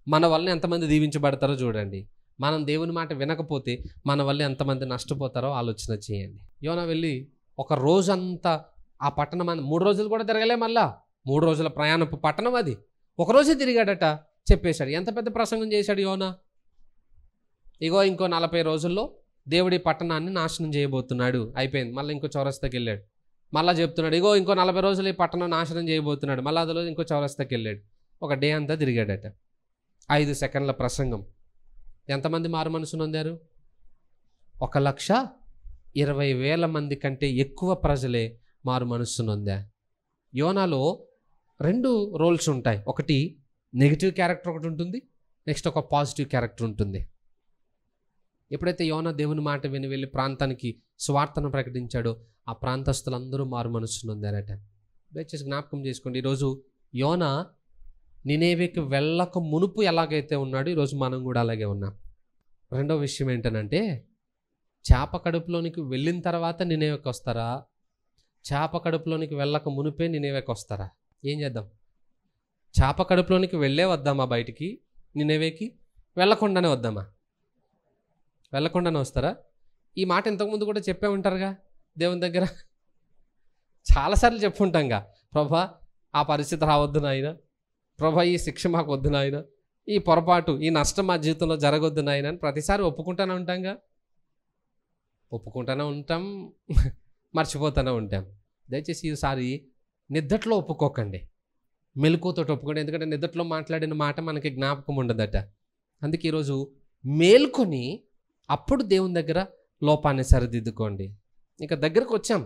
మన వల్ల ఎంతమంది దీవించబడతారో చూడండి. మనం దేవుని మాట వినకపోతే మన వల్ల ఎంతమంది నష్టపోతారో ఆలోచన చేయండి. యోన వెళ్ళి ఒక రోజంతా ఆ పట్టణం 3 రోజులు కూడా తిరగలే. మళ్ళా 3 రోజుల ప్రయాణపు పట్టణం అది. ఒకరోజే తిరిగాడట, చెప్పేశాడు. ఎంత పెద్ద ప్రసంగం చేశాడు యోన. ఇగో ఇంకో 40 రోజుల్లో దేవుడి పట్టణాన్ని నాశనం చేయబోతున్నాడు, అయిపోయింది. మళ్ళీ ఇంకో చౌరస్తాకి వెళ్ళాడు. మళ్ళీ చెప్తున్నాడు, ఇగో ఇంకో 40 రోజులు ఈ పట్టణం నాశనం చేయబోతున్నాడు. మళ్ళీ అదిలో ఇంకో చౌరస్తాకి వెళ్ళాడు. ఒక డే అంతా తిరిగాడట. 5 సెకండ్ల ప్రసంగం. ఎంతమంది మారు మనసు నొందారు? 1,20,000 మంది కంటే ఎక్కువ ప్రజలే మారు మనస్సు నొందారు. యోనాలో 2 రోల్స్ ఉంటాయి. ఒకటి నెగిటివ్ క్యారెక్టర్ ఒకటి ఉంటుంది, నెక్స్ట్ ఒక పాజిటివ్ క్యారెక్టర్ ఉంటుంది. ఎప్పుడైతే యోనా దేవుని మాట విని వెళ్ళి ప్రాంతానికి సువార్తను ప్రకటించాడో ఆ ప్రాంతస్తులందరూ మారు మనస్సు నొందారట. దయచేసి జ్ఞాపకం చేసుకోండి, ఈరోజు యోనా నినేవేకి వెళ్ళక మునుపు ఎలాగైతే ఉన్నాడో ఈరోజు మనం కూడా అలాగే ఉన్నాం. రెండో విషయం ఏంటనంటే, చేప కడుపులోనికి వెళ్ళిన తర్వాత నినేవేకి వస్తారా, చేప కడుపులోనికి వెళ్ళక మునిపే నినేవేకి వస్తారా? ఏం చేద్దాం? చేప కడుపులోనికి వెళ్ళే వద్దామా బయటికి? నినేవేకి వెళ్ళకుండానే వద్దామా? వెళ్ళకుండానే వస్తారా? ఈ మాట ఇంతకుముందు కూడా చెప్పే ఉంటారుగా దేవుని దగ్గర, చాలాసార్లు చెప్పుంటాంగా, ప్రభా ఆ పరిస్థితి రావద్దు నాయన, ప్రభా ఈ శిక్ష మాకు వద్దు నాయన, ఈ పొరపాటు ఈ నష్టం మా జీవితంలో జరగొద్దు నాయన అని ప్రతిసారి ఒప్పుకుంటూనే ఉంటాంగా. ఒప్పుకుంటూనే ఉంటాం, మర్చిపోతూనే ఉంటాం. దయచేసి ఈసారి నిద్దట్లో ఒప్పుకోకండి, మెలకువతో ఒప్పుకోండి. ఎందుకంటే నిద్దట్లో మాట్లాడిన మాట మనకి జ్ఞాపకం ఉండదట. అందుకే ఈరోజు మేల్కొని అప్పుడు దేవుని దగ్గర లోపాన్ని సరిదిద్దుకోండి. ఇంకా దగ్గరకు వచ్చాం,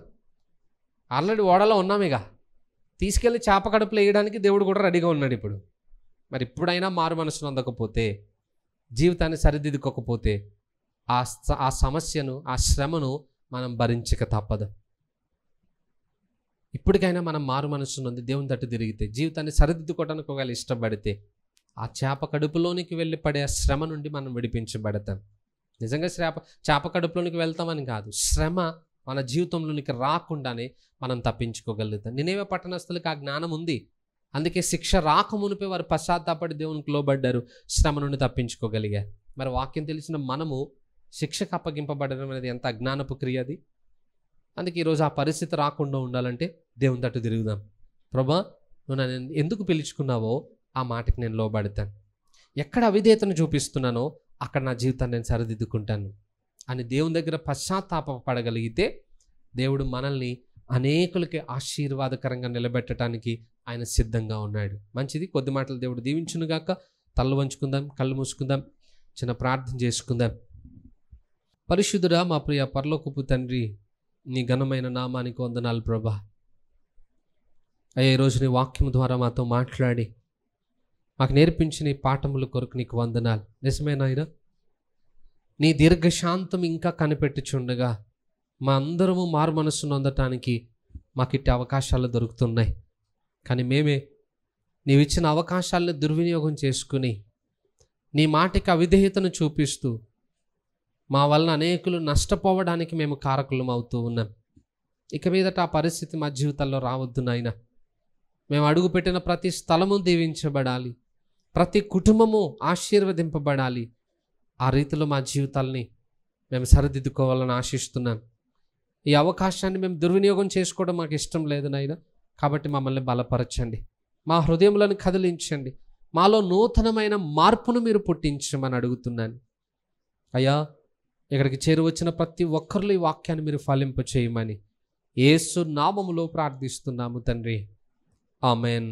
ఆల్రెడీ ఓడలో ఉన్నాం, ఇక తీసుకెళ్ళి చేప కడుపులో వేయడానికి దేవుడు కూడా రెడీగా ఉన్నాడు. ఇప్పుడు మరి ఇప్పుడైనా మారు మనసును అందకపోతే, జీవితాన్ని సరిదిద్దుకోకపోతే ఆ సమస్యను, ఆ శ్రమను మనం భరించక తప్పదు. ఇప్పటికైనా మనం మారు మనసు ఉంది దేవుని తట్టు తిరిగితే, జీవితాన్ని సరిదిద్దుకోవడానికి ఒకవేళ ఇష్టపడితే, ఆ చేప కడుపులోనికి వెళ్ళి పడే శ్రమ నుండి మనం విడిపించబడతాం. నిజంగా చేప కడుపులోనికి వెళ్తామని కాదు, శ్రమ మన జీవితంలోనికి రాకుండానే మనం తప్పించుకోగలుగుతాం. నినేవే పట్టణస్థులకు ఆ జ్ఞానం ఉంది. అందుకే శిక్ష రాకమునిపే వారు పశ్చాత్తాపడి దేవునికి లోబడ్డారు, శ్రమ నుండి తప్పించుకోగలిగారు. మరి వాక్యం తెలిసిన మనము శిక్షకు అప్పగింపబడడం అనేది ఎంత అజ్ఞానపు క్రియ అది. అందుకే ఈరోజు ఆ పరిస్థితి రాకుండా ఉండాలంటే దేవుని తట్టు తిరుగుదాం. ప్రభా, నువ్వు నన్ను ఎందుకు పిలుచుకున్నావో ఆ మాటకి నేను లోబడతాను. ఎక్కడ అవిధేయతను చూపిస్తున్నానో అక్కడ నా జీవితాన్ని నేను సరిదిద్దుకుంటాను అని దేవుని దగ్గర పశ్చాత్తాపడగలిగితే దేవుడు మనల్ని అనేకులకి ఆశీర్వాదకరంగా నిలబెట్టడానికి ఆయన సిద్ధంగా ఉన్నాడు. మంచిది, కొద్ది మాటలు దేవుడు దీవించునుగాక. తలలు వంచుకుందాం, కళ్ళు మూసుకుందాం, చిన్న ప్రార్థన చేసుకుందాం. పరిశుద్ధుడా, మా ప్రియ పరలోకపు తండ్రి, నీ ఘనమైన నామానికి వందనాలు ప్రభా. అయ్యా, ఈరోజు నీ వాక్యం ద్వారా మాతో మాట్లాడి మాకు నేర్పించిన ఈ పాఠముల కొరకు నీకు వందనాలు. నిజమేనాయన, నీ దీర్ఘశాంతం ఇంకా కనిపెట్టుచుండగా మా అందరము మారు మనస్సు నొందటానికి మాకు ఇట్టి అవకాశాలు దొరుకుతున్నాయి. కానీ మేమే నీవిచ్చిన అవకాశాలను దుర్వినియోగం చేసుకుని నీ మాటకి అవిధేయతను చూపిస్తూ మా వలన అనేకులు నష్టపోవడానికి మేము కారకులం అవుతూ ఉన్నాం. ఇక మీదట ఆ పరిస్థితి మా జీవితాల్లో రావద్దు నాయన. మేము అడుగుపెట్టిన ప్రతి స్థలము దీవించబడాలి, ప్రతి కుటుంబము ఆశీర్వదింపబడాలి. ఆ రీతిలో మా జీవితాల్ని మేము సరిదిద్దుకోవాలని ఆశిస్తున్నాం. ఈ అవకాశాన్ని మేము దుర్వినియోగం చేసుకోవడం మాకు ఇష్టం లేదు నాయన. కాబట్టి మమ్మల్ని బలపరచండి, మా హృదయములను కదిలించండి, మాలో నూతనమైన మార్పును మీరు పుట్టించమని అడుగుతున్నాను. అయ్యా, ఇక్కడికి చేరువచ్చిన ప్రతి ఒక్కరిలో ఈ వాక్యాన్ని మీరు ఫలింప చేయమని యేసు నామములో ప్రార్థిస్తున్నాము తండ్రి. ఆమెన్.